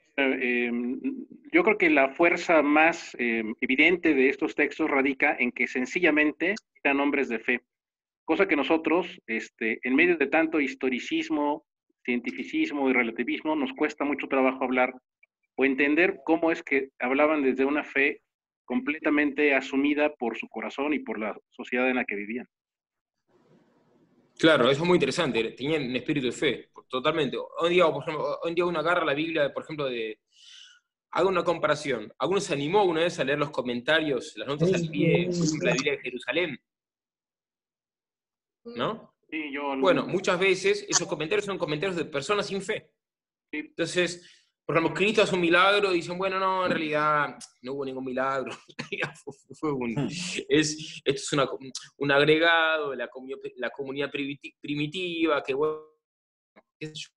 Yo creo que la fuerza más evidente de estos textos radica en que sencillamente dan hombres de fe. Cosa que nosotros, en medio de tanto historicismo, cientificismo y relativismo, nos cuesta mucho trabajo hablar o entender cómo es que hablaban desde una fe completamente asumida por su corazón y por la sociedad en la que vivían. Claro, eso es muy interesante. Tenían un espíritu de fe, totalmente. Hoy en día uno agarra la Biblia, por ejemplo, haga una comparación. ¿Alguno se animó una vez a leer los comentarios, las notas al pie, por ejemplo, la Biblia de Jerusalén? ¿No? Sí, bueno, muchas veces esos comentarios son comentarios de personas sin fe. Sí. Entonces, por ejemplo, Cristo hace un milagro y dicen, bueno, no, en realidad no hubo ningún milagro. Esto es un agregado de la comunidad primitiva, que bueno, qué sé yo.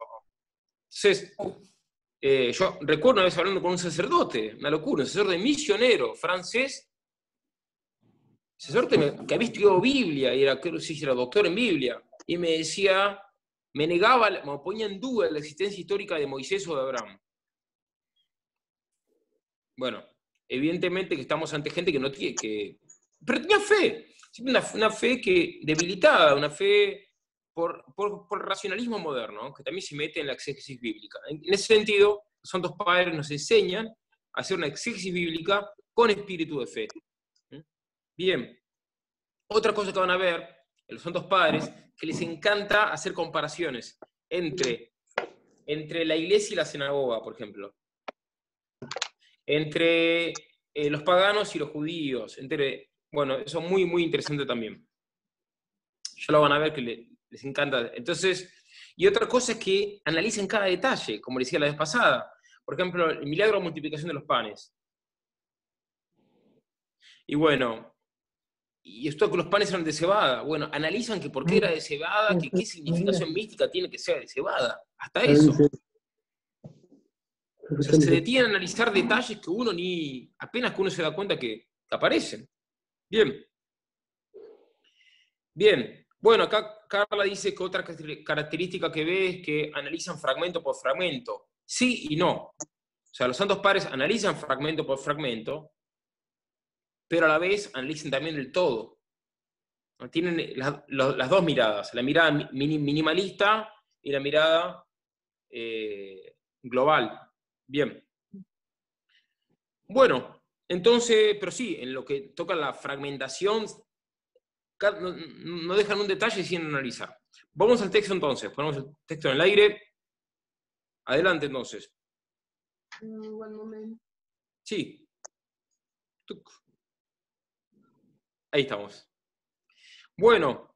Entonces, yo recuerdo una vez hablando con un sacerdote, una locura, un sacerdote misionero francés, sacerdote que había estudiado Biblia y era doctor en Biblia, y me decía, me ponía en duda la existencia histórica de Moisés o de Abraham. Bueno, evidentemente que estamos ante gente que no tiene que... Pero tenía fe, una fe que debilitada, una fe por racionalismo moderno, que también se mete en la exégesis bíblica. En ese sentido, los Santos Padres nos enseñan a hacer una exégesis bíblica con espíritu de fe. Bien, otra cosa que van a ver en los Santos Padres, que les encanta hacer comparaciones entre la iglesia y la sinagoga, por ejemplo. Entre los paganos y los judíos. Bueno, eso es muy, muy interesante también. Ya lo van a ver que les encanta. Entonces, y otra cosa es que analicen cada detalle, como decía la vez pasada. Por ejemplo, el milagro de multiplicación de los panes. Y bueno, y esto que los panes eran de cebada. Bueno, analizan que por qué era de cebada, que qué significación mística tiene que ser de cebada. Hasta eso. O sea, se detienen a analizar detalles que uno apenas que uno se da cuenta que aparecen. Bien. Bien. Bueno, acá Carla dice que otra característica que ve es que analizan fragmento por fragmento. Sí y no. O sea, los Santos Padres analizan fragmento por fragmento, pero a la vez analizan también el todo. Tienen las dos miradas, la mirada minimalista y la mirada global. Bien. Bueno, entonces, pero sí, en lo que toca la fragmentación, no dejan un detalle sin analizar. Vamos al texto entonces, ponemos el texto en el aire. Adelante entonces. One moment. Sí. Ahí estamos. Bueno,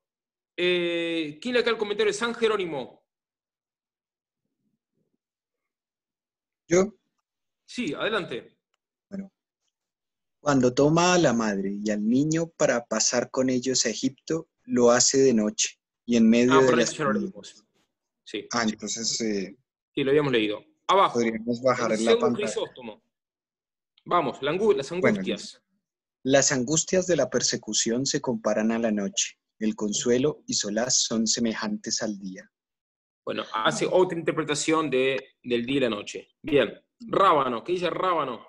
¿quién le acá el comentario de San Jerónimo? ¿Yo? Sí, adelante. Bueno, cuando toma a la madre y al niño para pasar con ellos a Egipto, lo hace de noche y en medio de las tinieblas. Sí. Entonces sí, lo habíamos leído. Abajo. Podríamos bajar el la pantalla. Crisóstomo. Vamos, las angustias. Bueno, las angustias de la persecución se comparan a la noche. El consuelo y solaz son semejantes al día. Bueno, hace otra interpretación del día y la noche. Bien. Rábano, ¿qué dice Rábano?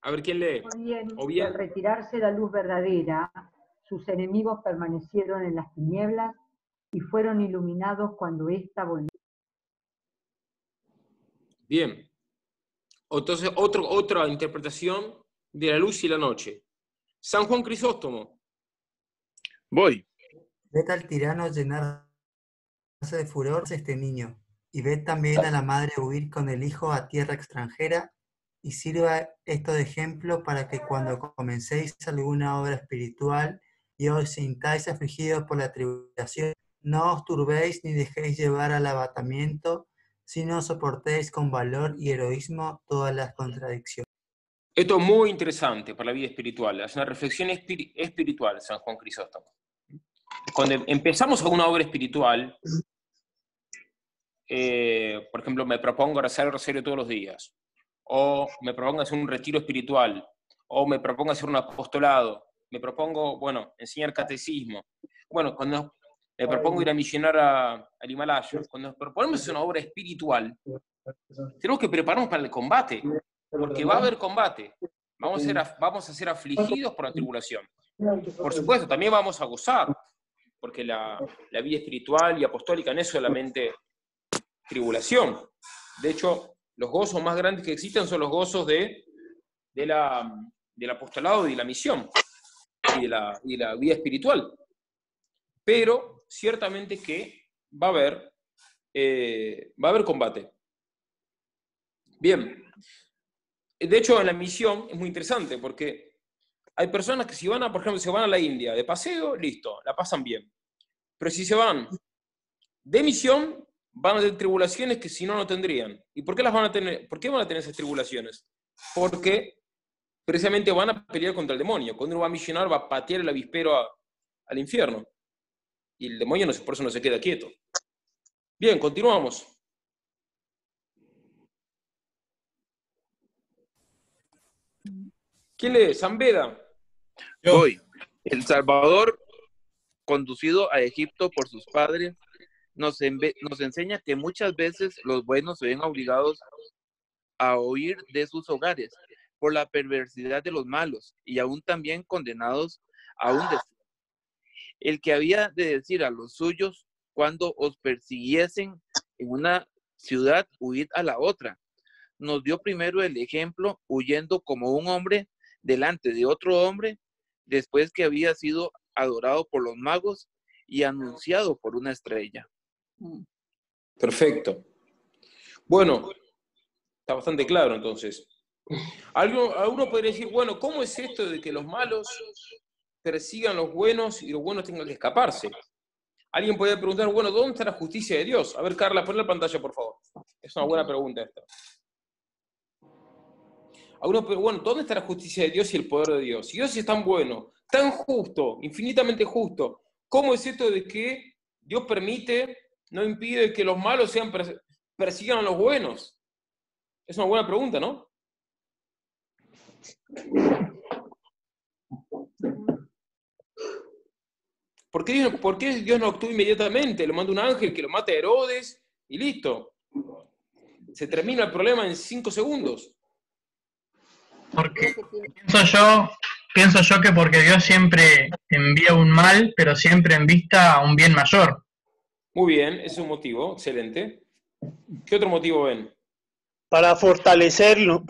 A ver quién lee. O bien, al retirarse la luz verdadera, sus enemigos permanecieron en las tinieblas y fueron iluminados cuando ésta volvió. Bien. Entonces, otra interpretación de la luz y la noche. San Juan Crisóstomo. Voy. Ved al tirano llenarse de furor este niño, y ved también a la madre huir con el hijo a tierra extranjera, y sirva esto de ejemplo para que cuando comencéis alguna obra espiritual y os sintáis afligidos por la tribulación, no os turbéis ni dejéis llevar al abatimiento, sino soportéis con valor y heroísmo todas las contradicciones. Esto es muy interesante para la vida espiritual, es una reflexión espiritual, San Juan Crisóstomo. Cuando empezamos alguna obra espiritual, por ejemplo, me propongo rezar el rosario todos los días, o me propongo hacer un retiro espiritual, o me propongo hacer un apostolado, me propongo, bueno, enseñar catecismo. Bueno, cuando me propongo ir a misionar al Himalaya, cuando nos proponemos hacer una obra espiritual, tenemos que prepararnos para el combate, porque va a haber combate. Vamos a ser afligidos por la tribulación. Por supuesto, también vamos a gozar, porque la vida espiritual y apostólica no es solamente tribulación. De hecho, los gozos más grandes que existen son los gozos del apostolado y de la misión, y de la vida espiritual. Pero ciertamente que va a haber combate. Bien. De hecho, en la misión es muy interesante, porque hay personas que por ejemplo, se van a la India de paseo, listo, la pasan bien. Pero si se van de misión, van a tener tribulaciones que si no, no tendrían. ¿Y por qué las van a tener? ¿Por qué van a tener esas tribulaciones? Porque precisamente van a pelear contra el demonio. Cuando uno va a misionar, va a patear el avispero al infierno. Y el demonio por eso no se queda quieto. Bien, continuamos. ¿Quién lee? San Beda. Voy. El Salvador, conducido a Egipto por sus padres, nos enseña que muchas veces los buenos se ven obligados a huir de sus hogares por la perversidad de los malos, y aún también condenados a un destino. El que había de decir a los suyos, cuando os persiguiesen en una ciudad, huid a la otra. Nos dio primero el ejemplo, huyendo como un hombre delante de otro hombre, después que había sido adorado por los magos y anunciado por una estrella. Perfecto. Bueno, está bastante claro entonces. Alguno podría decir, bueno, ¿cómo es esto de que los malos persigan a los buenos y los buenos tengan que escaparse? Alguien podría preguntar, bueno, ¿dónde está la justicia de Dios? A ver, Carla, pon la pantalla, por favor. Es una buena pregunta esta. Bueno, ¿dónde está la justicia de Dios y el poder de Dios? Si Dios es tan bueno, tan justo, infinitamente justo, ¿cómo es esto de que Dios permite, no impide que los malos persigan a los buenos? Es una buena pregunta, ¿no? ¿Por qué Dios no actúa inmediatamente? Lo manda un ángel que lo mate a Herodes y listo. Se termina el problema en 5 segundos. Porque pienso yo que porque Dios siempre envía un mal, pero siempre en vista a un bien mayor. Muy bien, ese es un motivo, excelente. ¿Qué otro motivo ven? Para fortalecernos.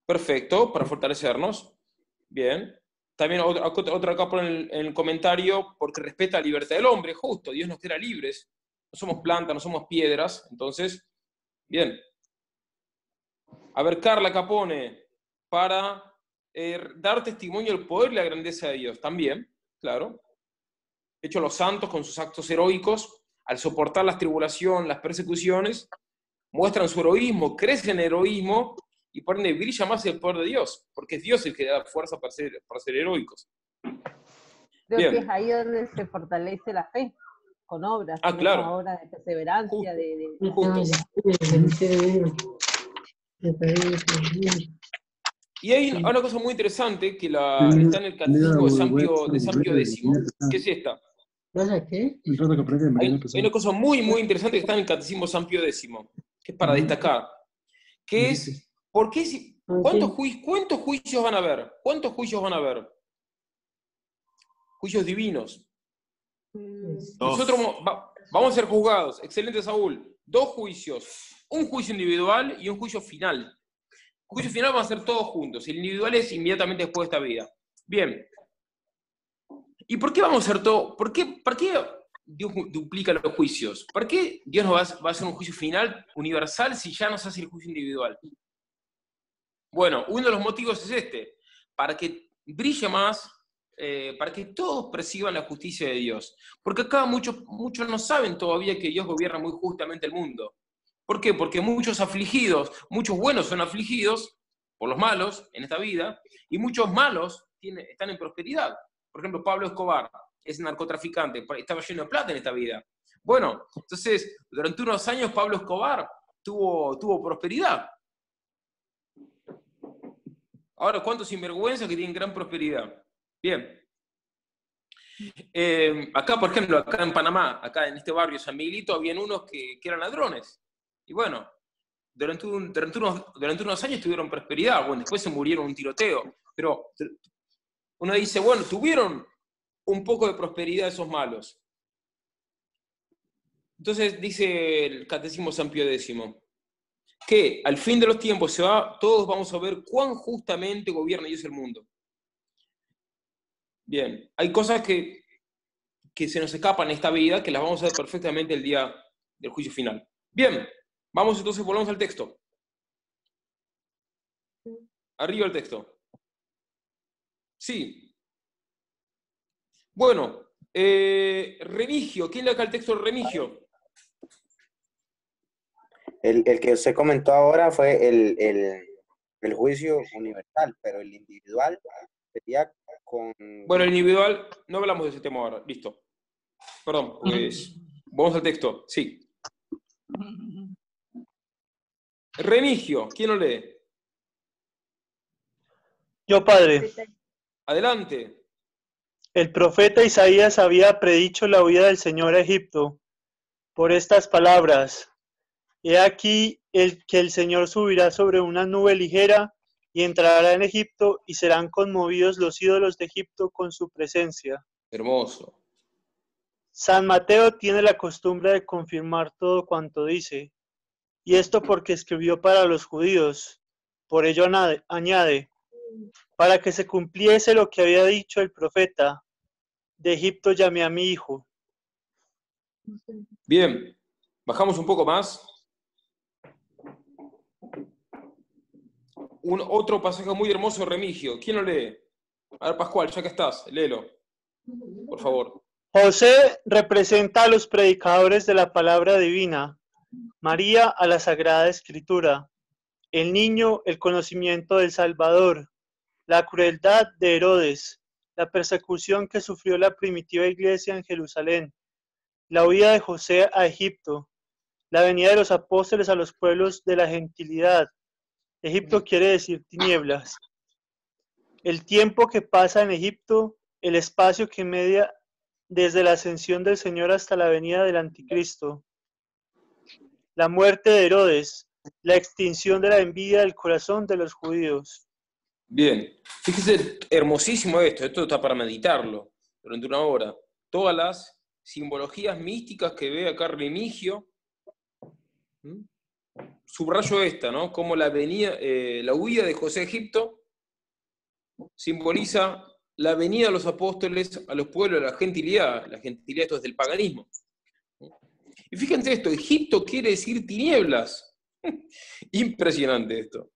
Perfecto, para fortalecernos. Bien. También otra acá por en el comentario, porque respeta la libertad del hombre, justo, Dios nos quiera libres. No somos plantas, no somos piedras, entonces, bien. A ver, Carla acá pone, para dar testimonio del poder y la grandeza de Dios. También, claro. De hecho, los santos con sus actos heroicos, al soportar las tribulaciones, las persecuciones, muestran su heroísmo, crecen en heroísmo, y por ende brilla más el poder de Dios, porque es Dios el que da fuerza para ser heroicos. Creo Bien. que es ahí donde se fortalece la fe, con obras, con claro. esas obras de perseverancia, Y hay una cosa muy interesante que está en el catecismo de San Pío X, que es esta. ¿Qué? Hay una cosa muy, muy interesante que está en el catecismo de San Pío X, que es para destacar, que es, ¿cuántos juicios van a haber? ¿Cuántos juicios van a haber? Juicios divinos. Nosotros vamos a ser juzgados. Excelente, Saúl. 2 juicios. Un juicio individual y un juicio final. El juicio final van a ser todos juntos. El individual es inmediatamente después de esta vida. Bien. ¿Y por qué vamos a hacer todo? ¿Por qué Dios duplica los juicios? ¿Por qué Dios nos va a hacer un juicio final universal si ya nos hace el juicio individual? Bueno, uno de los motivos es este. Para que brille más, para que todos perciban la justicia de Dios. Porque acá muchos no saben todavía que Dios gobierna muy justamente el mundo. ¿Por qué? Porque muchos afligidos, muchos buenos son afligidos por los malos en esta vida, y muchos malos están en prosperidad. Por ejemplo, Pablo Escobar es narcotraficante, estaba lleno de plata en esta vida. Bueno, entonces, durante unos años Pablo Escobar tuvo prosperidad. Ahora, ¿cuántos sinvergüenzas que tienen gran prosperidad? Bien. Acá, por ejemplo, acá en Panamá, acá en este barrio San Miguelito, habían unos que eran ladrones. Y bueno, durante unos años tuvieron prosperidad. Bueno, después se murieron en un tiroteo. Pero uno dice, bueno, tuvieron un poco de prosperidad esos malos. Entonces dice el Catecismo San Pío X, que al fin de los tiempos todos vamos a ver cuán justamente gobierna Dios el mundo. Bien, hay cosas que se nos escapan en esta vida, que las vamos a ver perfectamente el día del juicio final. Bien, vamos entonces, volvamos al texto. Arriba el texto. Sí. Bueno, Remigio, ¿quién lee acá el texto de Remigio? El que usted comentó ahora fue el juicio universal, pero el individual sería con... Bueno, el individual, no hablamos de ese tema ahora, listo. Perdón, pues, vamos al texto, sí. Remigio, ¿quién lo lee? Yo, padre. Adelante. El profeta Isaías había predicho la huida del Señor a Egipto por estas palabras: He aquí, que el Señor subirá sobre una nube ligera y entrará en Egipto y serán conmovidos los ídolos de Egipto con su presencia. Hermoso. San Mateo tiene la costumbre de confirmar todo cuanto dice, y esto porque escribió para los judíos. Por ello añade, para que se cumpliese lo que había dicho el profeta, de Egipto llamé a mi hijo. Bien, bajamos un poco más. Otro pasaje muy hermoso, Remigio. ¿Quién lo lee? A ver, Pascual, ya que estás, léelo, por favor. José representa a los predicadores de la palabra divina, María a la Sagrada Escritura, el niño el conocimiento del Salvador, la crueldad de Herodes, la persecución que sufrió la primitiva iglesia en Jerusalén, la huida de José a Egipto, la venida de los apóstoles a los pueblos de la gentilidad. Egipto quiere decir tinieblas. El tiempo que pasa en Egipto, el espacio que media desde la ascensión del Señor hasta la venida del Anticristo. La muerte de Herodes, la extinción de la envidia del corazón de los judíos. Bien, fíjese, hermosísimo esto está para meditarlo durante una hora. Todas las simbologías místicas que ve acá Remigio. Subrayo esta, ¿no? Como la huida de José a Egipto simboliza la venida de los apóstoles a los pueblos de la gentilidad esto es del paganismo. Y fíjense esto, Egipto quiere decir tinieblas. Impresionante esto.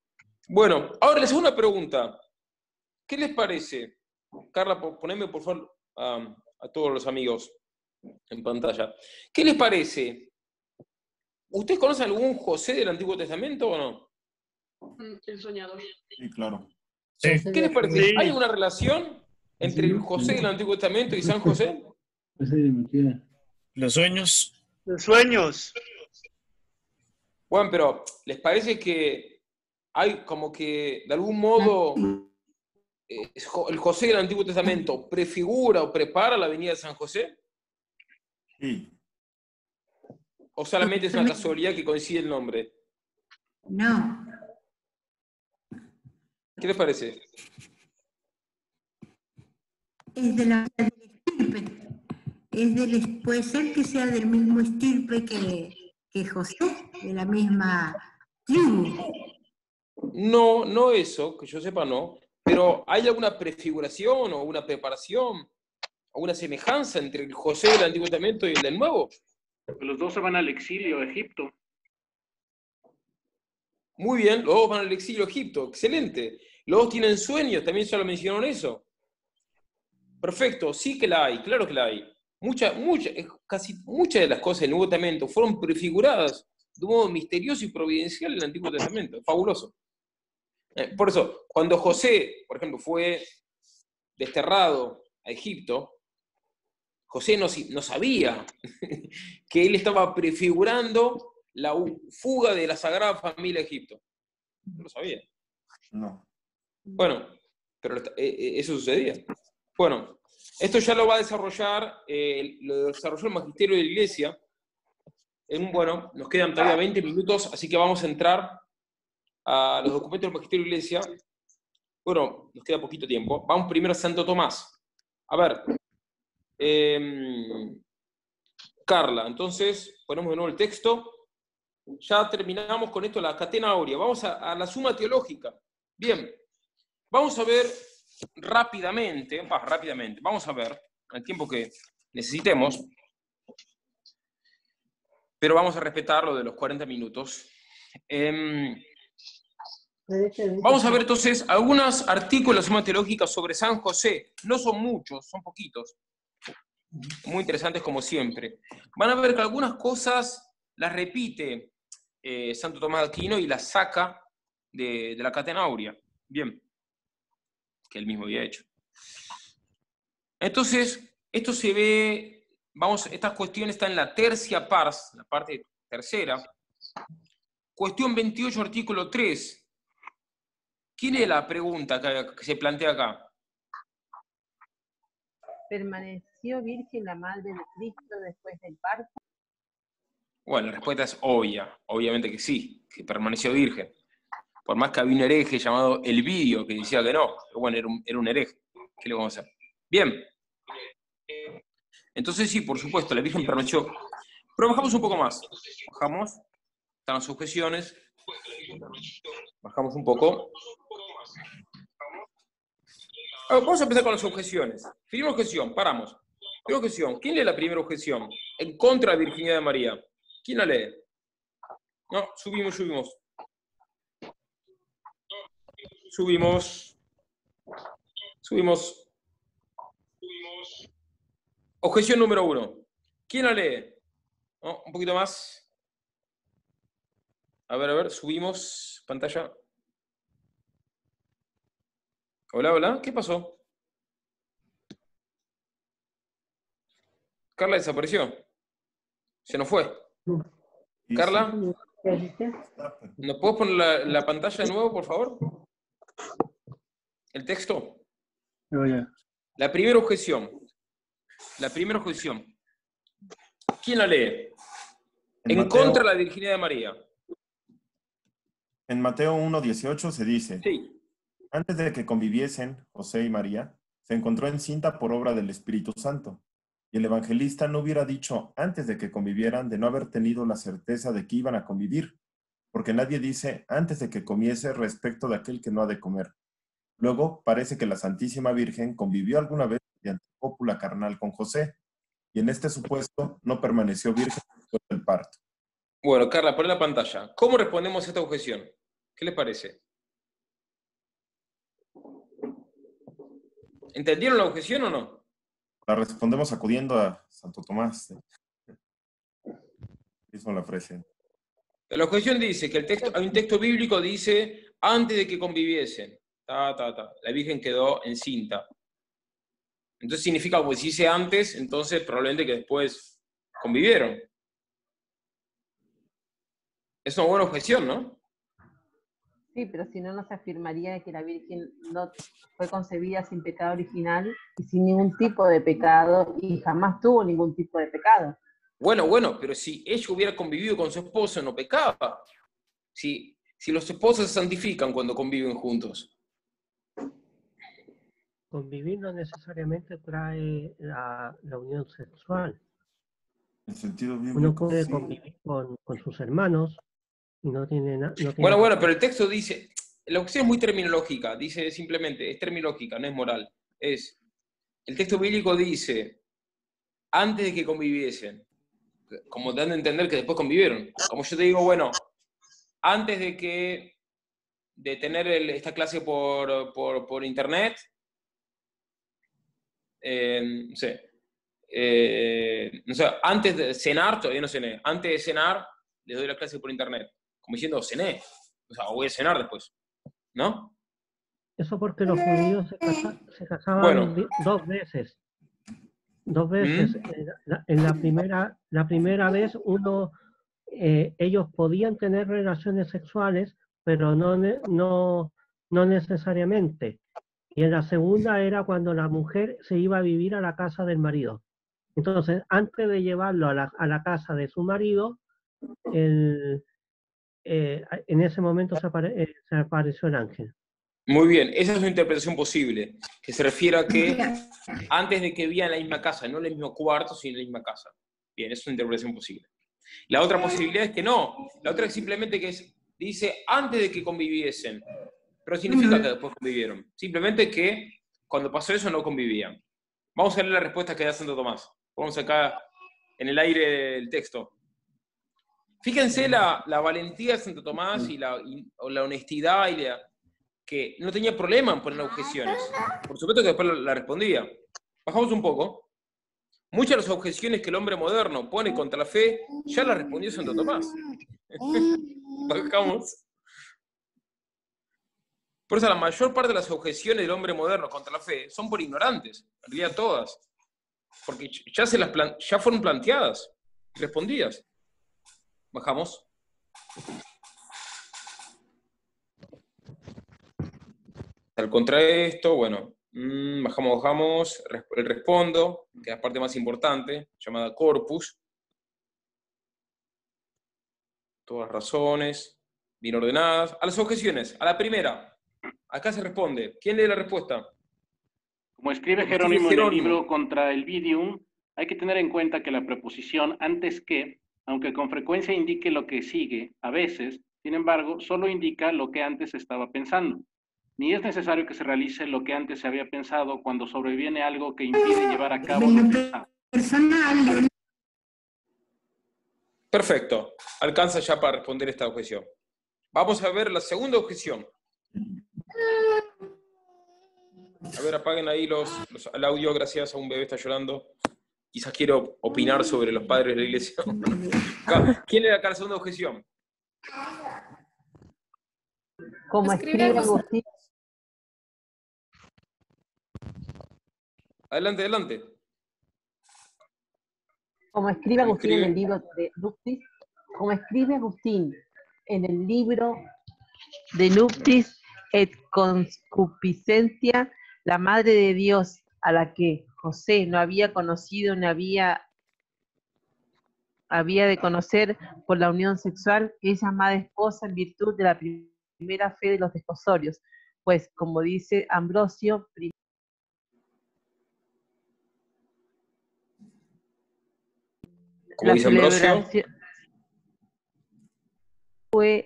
Bueno, ahora la segunda pregunta. ¿Qué les parece? Carla, poneme por favor a todos los amigos en pantalla. ¿Qué les parece? ¿Ustedes conocen algún José del Antiguo Testamento o no? El soñador. Sí, claro. ¿Qué les parece? ¿Hay una relación entre el José del Antiguo Testamento y San José? Los sueños. Los sueños. Bueno, pero ¿les parece que hay como que de algún modo el José del Antiguo Testamento prefigura o prepara la venida de San José? Sí. ¿O solamente es una casualidad que coincide el nombre? No. ¿Qué les parece? Es de la estirpe. Puede ser que sea del mismo estirpe que José, de la misma tribu. No, no eso, que yo sepa no. Pero ¿hay alguna prefiguración o una preparación, o una semejanza entre el José del Antiguo Testamento y el del Nuevo? Los dos se van al exilio a Egipto. Muy bien, los dos van al exilio a Egipto, excelente. Los dos tienen sueños, también ya lo mencionaron eso. Perfecto, sí que la hay, claro que la hay. Casi muchas de las cosas del Nuevo Testamento fueron prefiguradas de un modo misterioso y providencial en el Antiguo Testamento. Fabuloso. Por eso, cuando José, por ejemplo, fue desterrado a Egipto, José no sabía que él estaba prefigurando la fuga de la Sagrada Familia a Egipto. No lo sabía. No. Bueno, pero eso sucedía. Bueno, esto ya lo va a desarrollar, lo desarrolló el Magisterio de la Iglesia. Bueno, nos quedan todavía 20 minutos, así que vamos a entrar a los documentos del Magisterio de la Iglesia. Bueno, nos queda poquito tiempo. Vamos primero a Santo Tomás. A ver, Carla, entonces ponemos de nuevo el texto. Ya terminamos con esto, la catena áurea. Vamos a la suma teológica. Bien, vamos a ver rápidamente, vamos a ver el tiempo que necesitemos, pero vamos a respetar lo de los 40 minutos. Vamos a ver entonces algunos artículos de la suma teológica sobre San José. No son muchos, son poquitos. Muy interesantes como siempre. Van a ver que algunas cosas las repite Santo Tomás de Aquino y las saca de la catena áurea. Bien, que él mismo había hecho. Entonces, esto se ve, estas cuestiones están en la tercia pars, la parte tercera. Cuestión 28, artículo 3. ¿Quién es la pregunta que se plantea acá? ¿Permaneció virgen la madre de Cristo después del parto? Bueno, la respuesta es obvia, obviamente que sí, que permaneció virgen. Por más que había un hereje llamado Elvidio que decía que no, pero bueno, era un hereje. ¿Qué le vamos a hacer? Bien. Entonces sí, por supuesto, la Virgen permaneció. Pero bajamos un poco más. Bajamos. Están las objeciones. Bajamos un poco. Vamos a empezar con las objeciones. Primera objeción, paramos. Primera objeción. ¿Quién lee la primera objeción? En contra de la virginidad de María. ¿Quién la lee? No, subimos. Subimos. Objeción número 1. ¿Quién la lee? No, un poquito más. A ver, subimos pantalla. Hola, ¿qué pasó? Carla desapareció. Se nos fue. Carla, ¿nos puedes poner la pantalla de nuevo, por favor? El texto. La primera objeción. ¿Quién la lee? En contra de la virginidad de María. En Mateo 1:18 se dice, sí. Antes de que conviviesen José y María, se encontró encinta por obra del Espíritu Santo. Y el evangelista no hubiera dicho antes de que convivieran de no haber tenido la certeza de que iban a convivir, porque nadie dice antes de que comiese respecto de aquel que no ha de comer. Luego parece que la Santísima Virgen convivió alguna vez mediante cópula carnal con José, y en este supuesto no permaneció virgen después del parto. Bueno, Carla, pon la pantalla. ¿Cómo respondemos a esta objeción? ¿Qué les parece? ¿Entendieron la objeción o no? La respondemos acudiendo a Santo Tomás. Mismo la ofrecen. La objeción dice que hay un texto bíblico que dice antes de que conviviesen. La Virgen quedó encinta. Entonces significa, pues si dice antes, entonces probablemente que después convivieron. Es una buena objeción, ¿no? Sí, pero si no, no se afirmaría que la Virgen no fue concebida sin pecado original y sin ningún tipo de pecado y jamás tuvo ningún tipo de pecado. Bueno, pero si ella hubiera convivido con su esposo, no pecaba. Si los esposos se santifican cuando conviven juntos. Convivir no necesariamente trae la unión sexual. En sentido bíblico, uno puede sí. convivir con sus hermanos y no tiene nada. Bueno, pero el texto dice, la opción es muy terminológica, dice simplemente, es terminológica, no es moral. El texto bíblico dice, antes de que conviviesen, como dando a entender que después convivieron. Como yo te digo, bueno, antes de tener esta clase por internet, no sé, antes de cenar, todavía no cené, antes de cenar les doy la clase por internet, como diciendo, cené, voy a cenar después, ¿no? Eso porque los judíos se casaban dos veces. En la primera vez ellos podían tener relaciones sexuales, pero no necesariamente. Y en la segunda era cuando la mujer se iba a vivir a la casa del marido. Entonces, antes de llevarlo a la casa de su marido, en ese momento se apareció el ángel. Muy bien, esa es una interpretación posible, que se refiere a que antes de que vivan en la misma casa, no en el mismo cuarto, sino en la misma casa. Bien, esa es una interpretación posible. La otra posibilidad es que no, la otra es simplemente que dice antes de que conviviesen, pero significa que después convivieron. Simplemente que cuando pasó eso no convivían. Vamos a leer la respuesta que da Santo Tomás. Vamos acá en el aire del texto. Fíjense la valentía de Santo Tomás y la honestidad y que no tenía problema en poner objeciones. Por supuesto que después la respondía. Bajamos un poco. Muchas de las objeciones que el hombre moderno pone contra la fe, ya las respondió Santo Tomás. Bajamos. Por eso la mayor parte de las objeciones del hombre moderno contra la fe son por ignorantes, en realidad todas. Porque ya fueron planteadas, respondidas. Bajamos. Al contra esto, bueno, bajamos, el respondo, que es la parte más importante, llamada corpus. Todas razones, bien ordenadas. A las objeciones, a la primera. Acá se responde. ¿Quién lee la respuesta? Como escribe Jerónimo en el libro Contra el Vidium, hay que tener en cuenta que la preposición antes que, aunque con frecuencia indique lo que sigue, a veces, sin embargo, solo indica lo que antes estaba pensando. Ni es necesario que se realice lo que antes se había pensado cuando sobreviene algo que impide llevar a cabo lo pensado. Perfecto. Alcanza ya para responder esta objeción. Vamos a ver la segunda objeción. A ver, apaguen ahí el audio, gracias a un bebé está llorando. Quizás quiero opinar sobre los padres de la iglesia. ¿Quién le da acá la segunda objeción? Como escribe Agustín. Adelante, adelante. Como escribe Agustín en el libro de Nuptis, como escribe Agustín en el libro de Nuptis et Concupiscencia, la Madre de Dios, a la que José no había conocido ni había de conocer por la unión sexual, es llamada esposa en virtud de la primera fe de los desposorios, pues, como dice Ambrosio,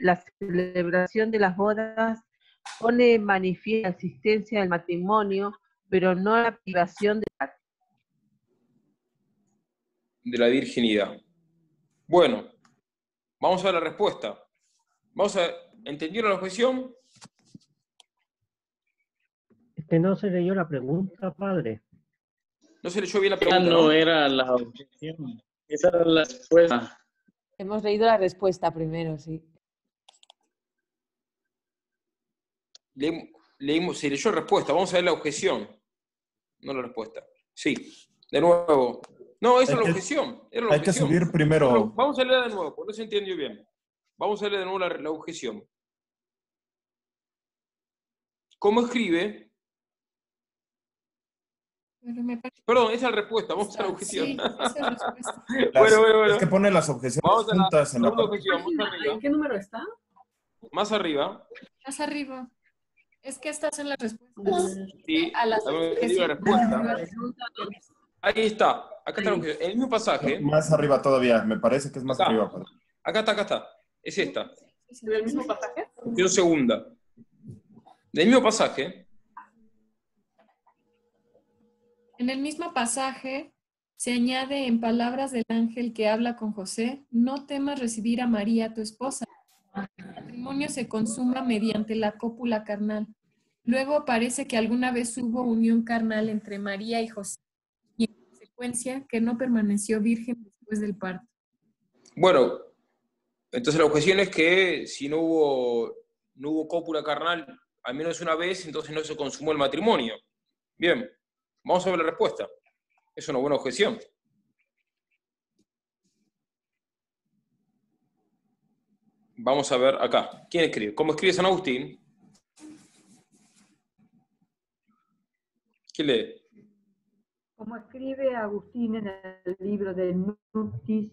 la celebración de las bodas pone en manifiesto la existencia del matrimonio, pero no la privación de la virginidad. Bueno, vamos a ver la respuesta. ¿Entendieron la objeción? No se leyó la pregunta, padre. No se leyó bien la pregunta. No era la objeción, esa era la respuesta. Hemos leído la respuesta primero, sí. Se leyó respuesta, vamos a ver la objeción. No la respuesta. Sí, de nuevo. No, esa es la objeción. Hay que subir primero. Vamos a leerla de nuevo, porque no se entendió bien. Vamos a leer de nuevo la objeción. ¿Cómo escribe? Perdón, esa es la respuesta. Vamos a la objeción. Sí, esa es la respuesta. Bueno. Es que pone las objeciones juntas en la objeción. ¿En qué número está? Más arriba. Más arriba. Es que estas son las respuestas. Sí, a las respuesta. Ahí está. Acá está la objeción. El mismo pasaje. Más arriba todavía. Me parece que es más arriba. Acá está. Es esta. ¿Del mismo pasaje? Opción segunda. Del mismo pasaje. En el mismo pasaje se añade en palabras del ángel que habla con José: no temas recibir a María, tu esposa. El matrimonio se consuma mediante la cópula carnal. Luego parece que alguna vez hubo unión carnal entre María y José, y en consecuencia que no permaneció virgen después del parto. Bueno, entonces la objeción es que si no hubo cópula carnal al menos una vez, entonces no se consumó el matrimonio. Bien, vamos a ver la respuesta. Es una buena objeción. Vamos a ver acá. ¿Quién escribe? ¿Cómo escribe San Agustín? ¿Quién lee? Como escribe Agustín en el libro de Nuptis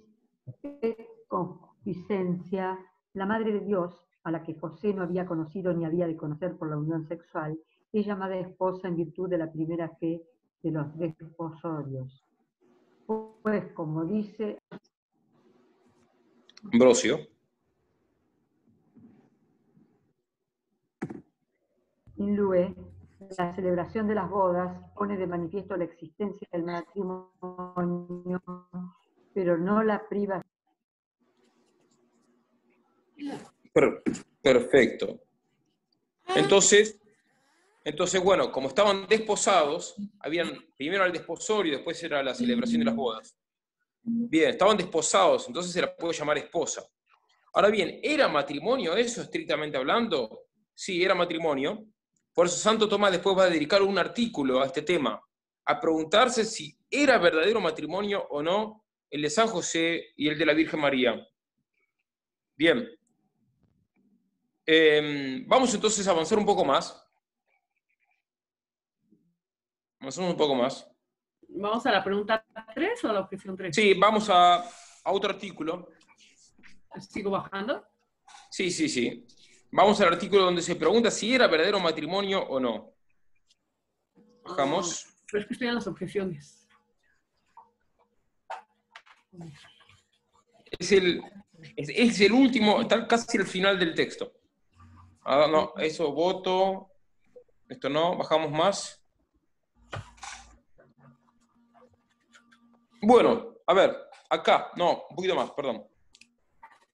et Concupiscencia, la Madre de Dios, a la que José no había conocido ni había de conocer por la unión sexual, es llamada esposa en virtud de la primera fe de los desposorios. Pues, como dice Ambrosio. Inlue, la celebración de las bodas pone de manifiesto la existencia del matrimonio, pero no la privación. Perfecto. Entonces, bueno, como estaban desposados, habían primero el desposorio y después era la celebración de las bodas. Bien, estaban desposados, entonces se la puede llamar esposa. Ahora bien, ¿era matrimonio eso, estrictamente hablando? Sí, era matrimonio. Por eso Santo Tomás después va a dedicar un artículo a este tema, a preguntarse si era verdadero matrimonio o no el de San José y el de la Virgen María. Bien. Vamos entonces a avanzar un poco más. Avanzamos un poco más. ¿Vamos a la pregunta 3 o a la objeción 3? Sí, vamos a otro artículo. ¿Sigo bajando? Sí, sí, sí. Vamos al artículo donde se pregunta si era verdadero matrimonio o no. Bajamos. Pero es que estoy en las objeciones. Es el último, está casi al final del texto. Ah, no, eso voto. Esto no, bajamos más. Bueno, a ver, acá, no, un poquito más, perdón.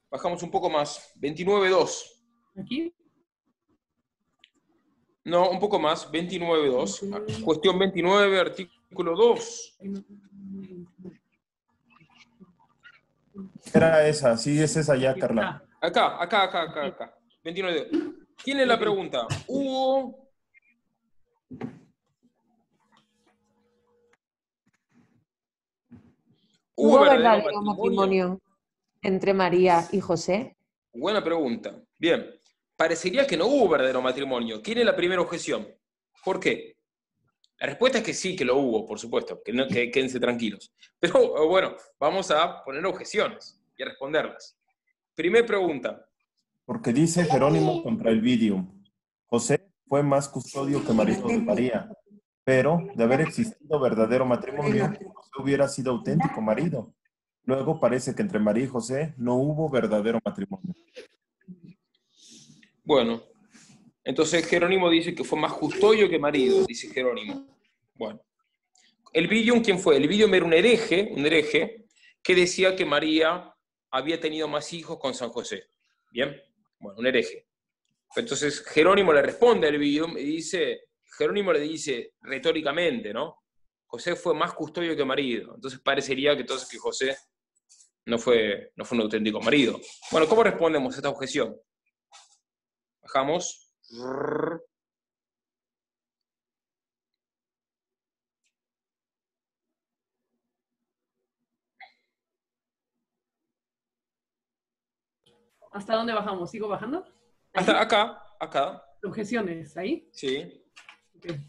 Bajamos un poco más, 29.2. ¿Aquí? No, un poco más, 29.2. Cuestión 29, artículo 2. Era esa, sí, es esa ya, Carla. Acá. 29. ¿Quién es la pregunta? Hugo. ¿Hubo verdadero matrimonio entre María y José? Buena pregunta. Bien. Parecería que no hubo verdadero matrimonio. ¿Quién es la primera objeción? ¿Por qué? La respuesta es que sí, que lo hubo, por supuesto. Que quédense tranquilos. Pero bueno, vamos a poner objeciones y a responderlas. Primer pregunta. Porque dice Jerónimo contra el Vidium. José fue más custodio que marido de María, pero de haber existido verdadero matrimonio, José hubiera sido auténtico marido. Luego parece que entre María y José no hubo verdadero matrimonio. Bueno, entonces Jerónimo dice que fue más custodio que marido, dice Jerónimo. Bueno. El Vidium, ¿quién fue? El Vidium era un hereje que decía que María había tenido más hijos con San José. ¿Bien? Bueno, un hereje. Entonces Jerónimo le responde al Vidium y Jerónimo le dice retóricamente, ¿no? José fue más custodio que marido. Entonces parecería que entonces que José no fue un auténtico marido. Bueno, ¿cómo respondemos a esta objeción? Bajamos. ¿Hasta dónde bajamos? ¿Sigo bajando? Hasta acá. Objeciones, ¿ahí? Sí. Okay.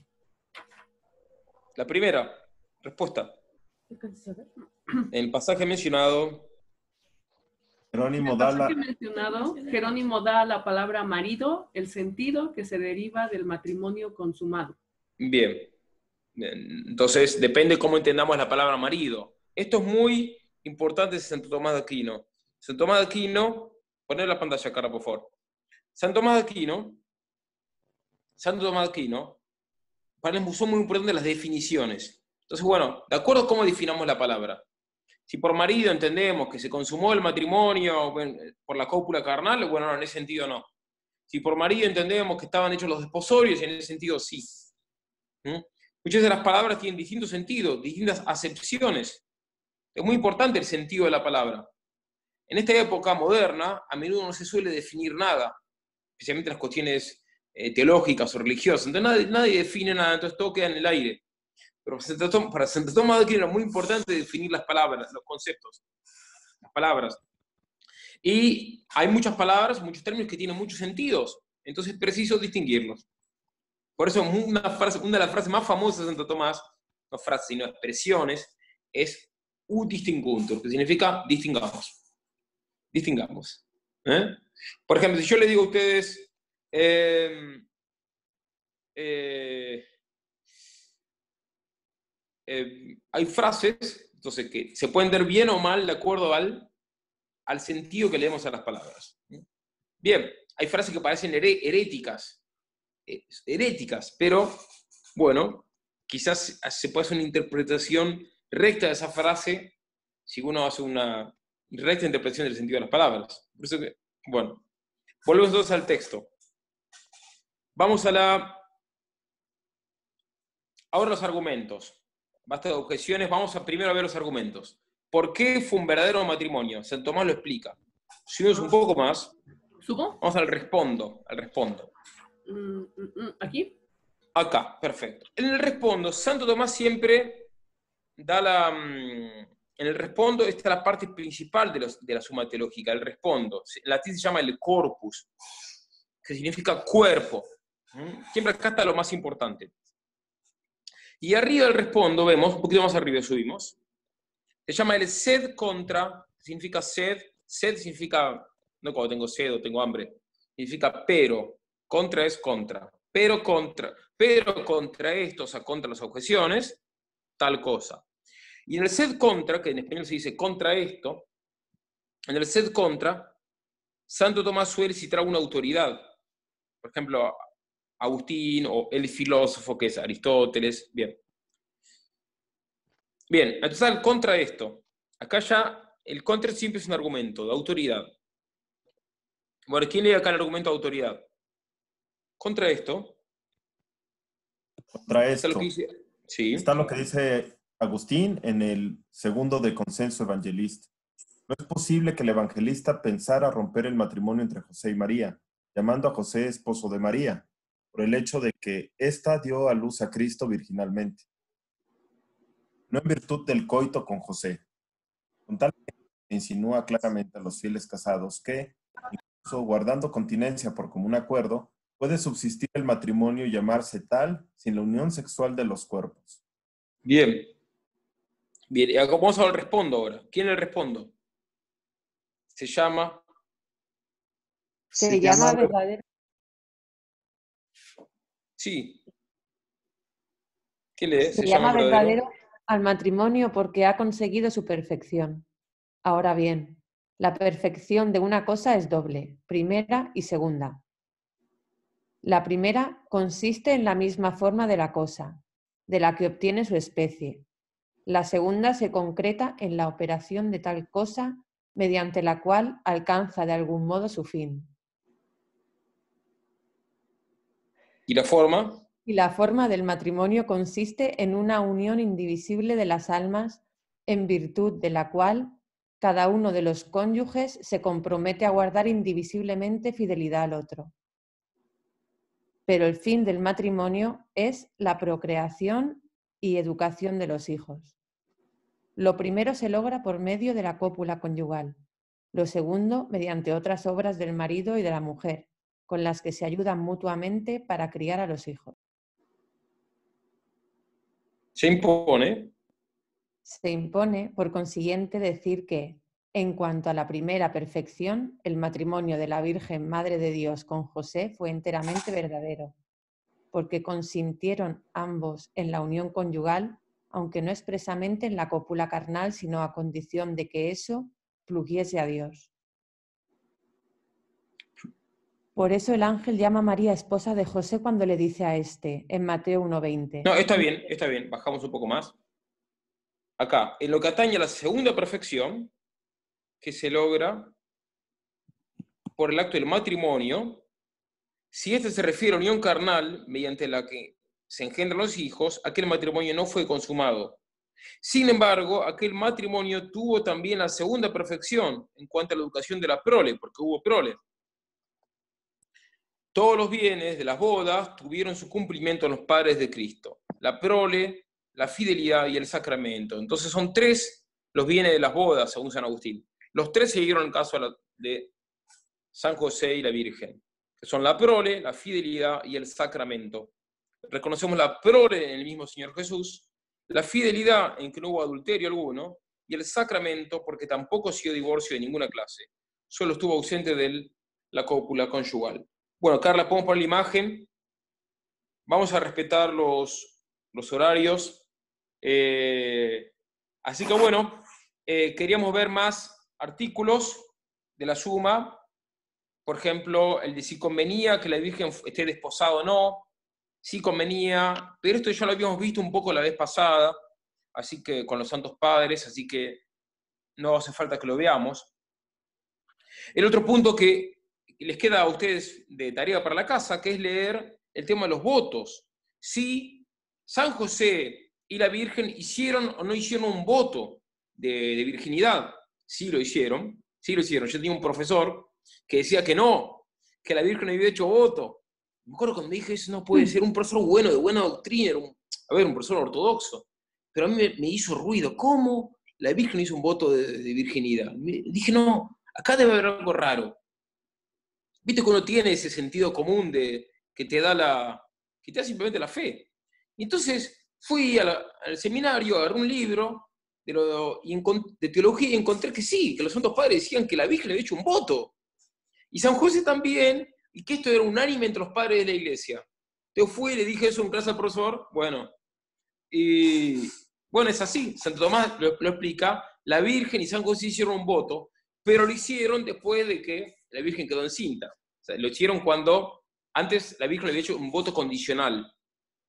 La primera respuesta. En el pasaje mencionado, Jerónimo da a la palabra marido el sentido que se deriva del matrimonio consumado. Bien. Entonces, depende cómo entendamos la palabra marido. Esto es muy importante de Santo Tomás de Aquino. Santo Tomás de Aquino, poner la pantalla, Carla, por favor. Santo Tomás de Aquino, para él son muy importantes las definiciones. Entonces, bueno, de acuerdo a cómo definamos la palabra. Si por marido entendemos que se consumó el matrimonio por la cópula carnal, bueno, no, en ese sentido no. Si por marido entendemos que estaban hechos los desposorios, en ese sentido sí. Muchas de las palabras tienen distintos sentidos, distintas acepciones. Es muy importante el sentido de la palabra. En esta época moderna, a menudo no se suele definir nada, especialmente las cuestiones teológicas o religiosas. Entonces nadie define nada, entonces todo queda en el aire. Pero para Santo Tomás de Aquino era muy importante definir las palabras, los conceptos, las palabras. Y hay muchas palabras, muchos términos que tienen muchos sentidos, entonces es preciso distinguirlos. Por eso una de las frases más famosas de Santo Tomás, no frases sino expresiones, es ut distinguntur, que significa distingamos. Distingamos. Por ejemplo, si yo le digo a ustedes, hay frases, entonces, que se pueden ver bien o mal de acuerdo al sentido que le demos a las palabras. Bien, hay frases que parecen heréticas, pero, bueno, quizás se puede hacer una interpretación recta de esa frase si uno hace una recta interpretación del sentido de las palabras. Por eso que, bueno, volvemos entonces al texto. Vamos ahora los argumentos. Basta de objeciones, vamos primero a ver los argumentos. ¿Por qué fue un verdadero matrimonio? Santo Tomás lo explica. Subimos un poco más. ¿Subo? Vamos al respondo. ¿Aquí? Acá, perfecto. En el respondo, Santo Tomás siempre da en el respondo, esta es la parte principal de la suma teológica, el respondo. En latín se llama el corpus, que significa cuerpo. Siempre acá está lo más importante. Y arriba del respondo, vemos, un poquito más arriba subimos, se llama el sed contra, significa sed, Sed significa, no cuando tengo sed o tengo hambre, significa pero. Contra es contra. Pero contra esto, o sea, contra las objeciones, tal cosa. Y en el sed contra, que en español se dice contra esto, en el sed contra, Santo Tomás suele citar una autoridad. Por ejemplo, Agustín o el filósofo que es Aristóteles. Bien. Bien, entonces al contra esto. Acá ya el contra siempre es un argumento de autoridad. Bueno, ¿quién lee acá el argumento de autoridad? Contra esto. Contra esto. Está lo que dice, sí. Está lo que dice Agustín en el segundo de Consenso Evangelista. No es posible que el evangelista pensara romper el matrimonio entre José y María, llamando a José esposo de María, por el hecho de que ésta dio a luz a Cristo virginalmente. No en virtud del coito con José. Con tal que insinúa claramente a los fieles casados que, incluso guardando continencia por común acuerdo, puede subsistir el matrimonio y llamarse tal sin la unión sexual de los cuerpos. Bien. Bien, vamos a ver el respondo ahora. ¿Quién le respondo? Se llama... Se llama verdadero. Sí. ¿Qué lee? Se llama verdadero al matrimonio porque ha conseguido su perfección. Ahora bien, la perfección de una cosa es doble, primera y segunda. La primera consiste en la misma forma de la cosa, de la que obtiene su especie. La segunda se concreta en la operación de tal cosa mediante la cual alcanza de algún modo su fin. ¿Y la forma? Y la forma del matrimonio consiste en una unión indivisible de las almas, en virtud de la cual cada uno de los cónyuges se compromete a guardar indivisiblemente fidelidad al otro. Pero el fin del matrimonio es la procreación y educación de los hijos. Lo primero se logra por medio de la cópula conyugal, lo segundo mediante otras obras del marido y de la mujer, con las que se ayudan mutuamente para criar a los hijos. ¿Se impone? Se impone, por consiguiente, decir que, en cuanto a la primera perfección, el matrimonio de la Virgen Madre de Dios con José fue enteramente verdadero, porque consintieron ambos en la unión conyugal, aunque no expresamente en la cópula carnal, sino a condición de que eso pluguiese a Dios. Por eso el ángel llama a María esposa de José cuando le dice a este, en Mateo 1:20. No, está bien, bajamos un poco más. Acá, en lo que atañe a la segunda perfección, que se logra por el acto del matrimonio, si este se refiere a unión carnal, mediante la que se engendran los hijos, aquel matrimonio no fue consumado. Sin embargo, aquel matrimonio tuvo también la segunda perfección en cuanto a la educación de la prole, porque hubo prole. Todos los bienes de las bodas tuvieron su cumplimiento en los padres de Cristo. La prole, la fidelidad y el sacramento. Entonces son tres los bienes de las bodas, según San Agustín. Los tres se dieron en el caso de San José y la Virgen, que son la prole, la fidelidad y el sacramento. Reconocemos la prole en el mismo Señor Jesús, la fidelidad en que no hubo adulterio alguno, y el sacramento porque tampoco ha sido divorcio de ninguna clase. Solo estuvo ausente de la cópula conyugal. Bueno, Carla, podemos poner la imagen. Vamos a respetar los horarios. Así que bueno, queríamos ver más artículos de la suma. Por ejemplo, el de si convenía que la Virgen esté desposada o no. Si convenía, pero esto ya lo habíamos visto un poco la vez pasada, así que con los Santos Padres, así que no hace falta que lo veamos. El otro punto que les queda a ustedes de tarea para la casa, que es leer el tema de los votos. Si San José y la Virgen hicieron o no hicieron un voto de virginidad. Sí lo hicieron. Yo tenía un profesor que decía que no, que la Virgen había hecho voto. Me acuerdo cuando dije eso, no puede ser un profesor bueno, de buena doctrina, un profesor ortodoxo. Pero a mí me hizo ruido. ¿Cómo la Virgen hizo un voto de virginidad? Dije, no, acá debe haber algo raro. Viste que uno tiene ese sentido común que te da simplemente la fe. Y entonces fui al seminario, agarré un libro de teología y encontré que sí, que los santos padres decían que la Virgen le había hecho un voto. Y San José también, y que esto era unánime entre los padres de la iglesia. Yo fui y le dije eso en clase al profesor, bueno, y bueno, es así, Santo Tomás lo explica, la Virgen y San José hicieron un voto, pero lo hicieron después de que la Virgen quedó encinta. O sea, lo hicieron cuando, antes la Virgen le había hecho un voto condicional.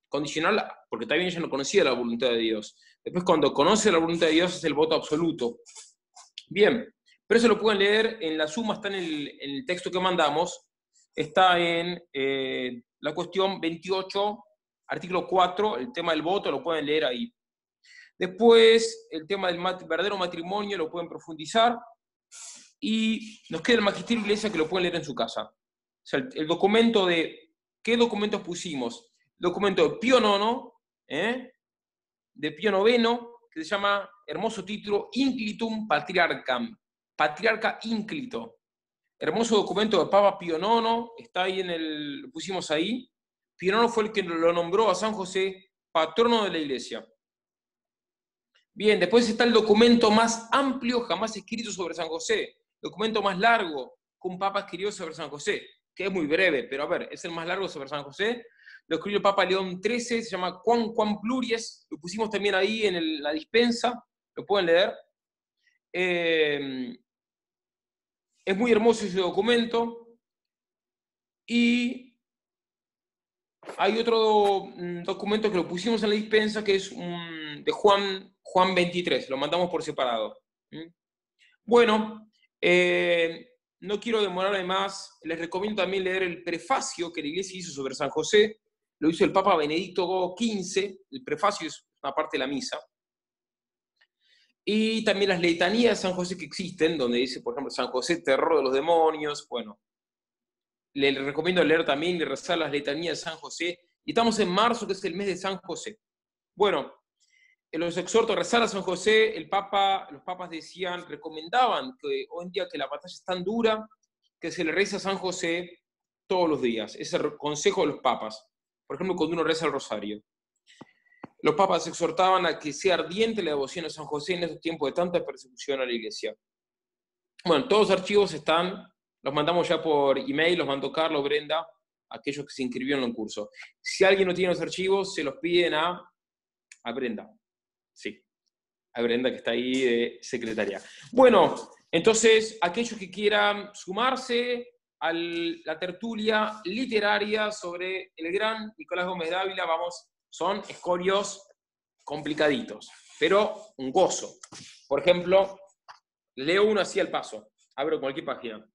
Condicional porque también ella no conocía la voluntad de Dios. Después cuando conoce la voluntad de Dios es el voto absoluto. Bien, pero eso lo pueden leer en la suma, está en el texto que mandamos, está en la cuestión 28, artículo 4, el tema del voto, lo pueden leer ahí. Después, el tema del verdadero matrimonio lo pueden profundizar, y nos queda el Magisterio de Iglesia que lo pueden leer en su casa. O sea, el documento de, ¿qué documentos pusimos? El documento de Pío IX, de Pío IX, que se llama, hermoso título, Inclitum Patriarcam, Patriarca Ínclito. Hermoso documento de Papa Pío IX, está ahí lo pusimos ahí. Pío IX fue el que lo nombró a San José patrono de la Iglesia. Bien, después está el documento más amplio jamás escrito sobre San José, documento más largo que un papa escribió sobre San José, que es muy breve, pero a ver, es el más largo sobre San José. Lo escribió el Papa León XIII, se llama Quam Pluries, lo pusimos también ahí en la dispensa, lo pueden leer. Es muy hermoso ese documento. Y hay otro documento que lo pusimos en la dispensa, que es de Juan 23, lo mandamos por separado. Bueno, no quiero demorarme más, les recomiendo también leer el prefacio que la Iglesia hizo sobre San José, lo hizo el Papa Benedicto XV, el prefacio es una parte de la misa, y también las letanías de San José que existen, donde dice, por ejemplo, San José, terror de los demonios. Bueno, les recomiendo leer también y rezar las letanías de San José, y estamos en marzo, que es el mes de San José. Bueno, los exhorto a rezar a San José. Los papas recomendaban que hoy en día que la batalla es tan dura, que se le reza a San José todos los días. Ese es el consejo de los papas. Por ejemplo, cuando uno reza el rosario. Los papas exhortaban a que sea ardiente la devoción a San José en estos tiempos de tanta persecución a la Iglesia. Bueno, todos los archivos están, los mandamos ya por email, los mandó Carlos, Brenda, aquellos que se inscribieron en el curso. Si alguien no tiene los archivos, se los piden a Brenda. Sí, a Brenda, que está ahí de secretaria. Bueno, entonces, aquellos que quieran sumarse a la tertulia literaria sobre el gran Nicolás Gómez Dávila, son escorios complicaditos, pero un gozo. Por ejemplo, leo uno así al paso, abro cualquier página.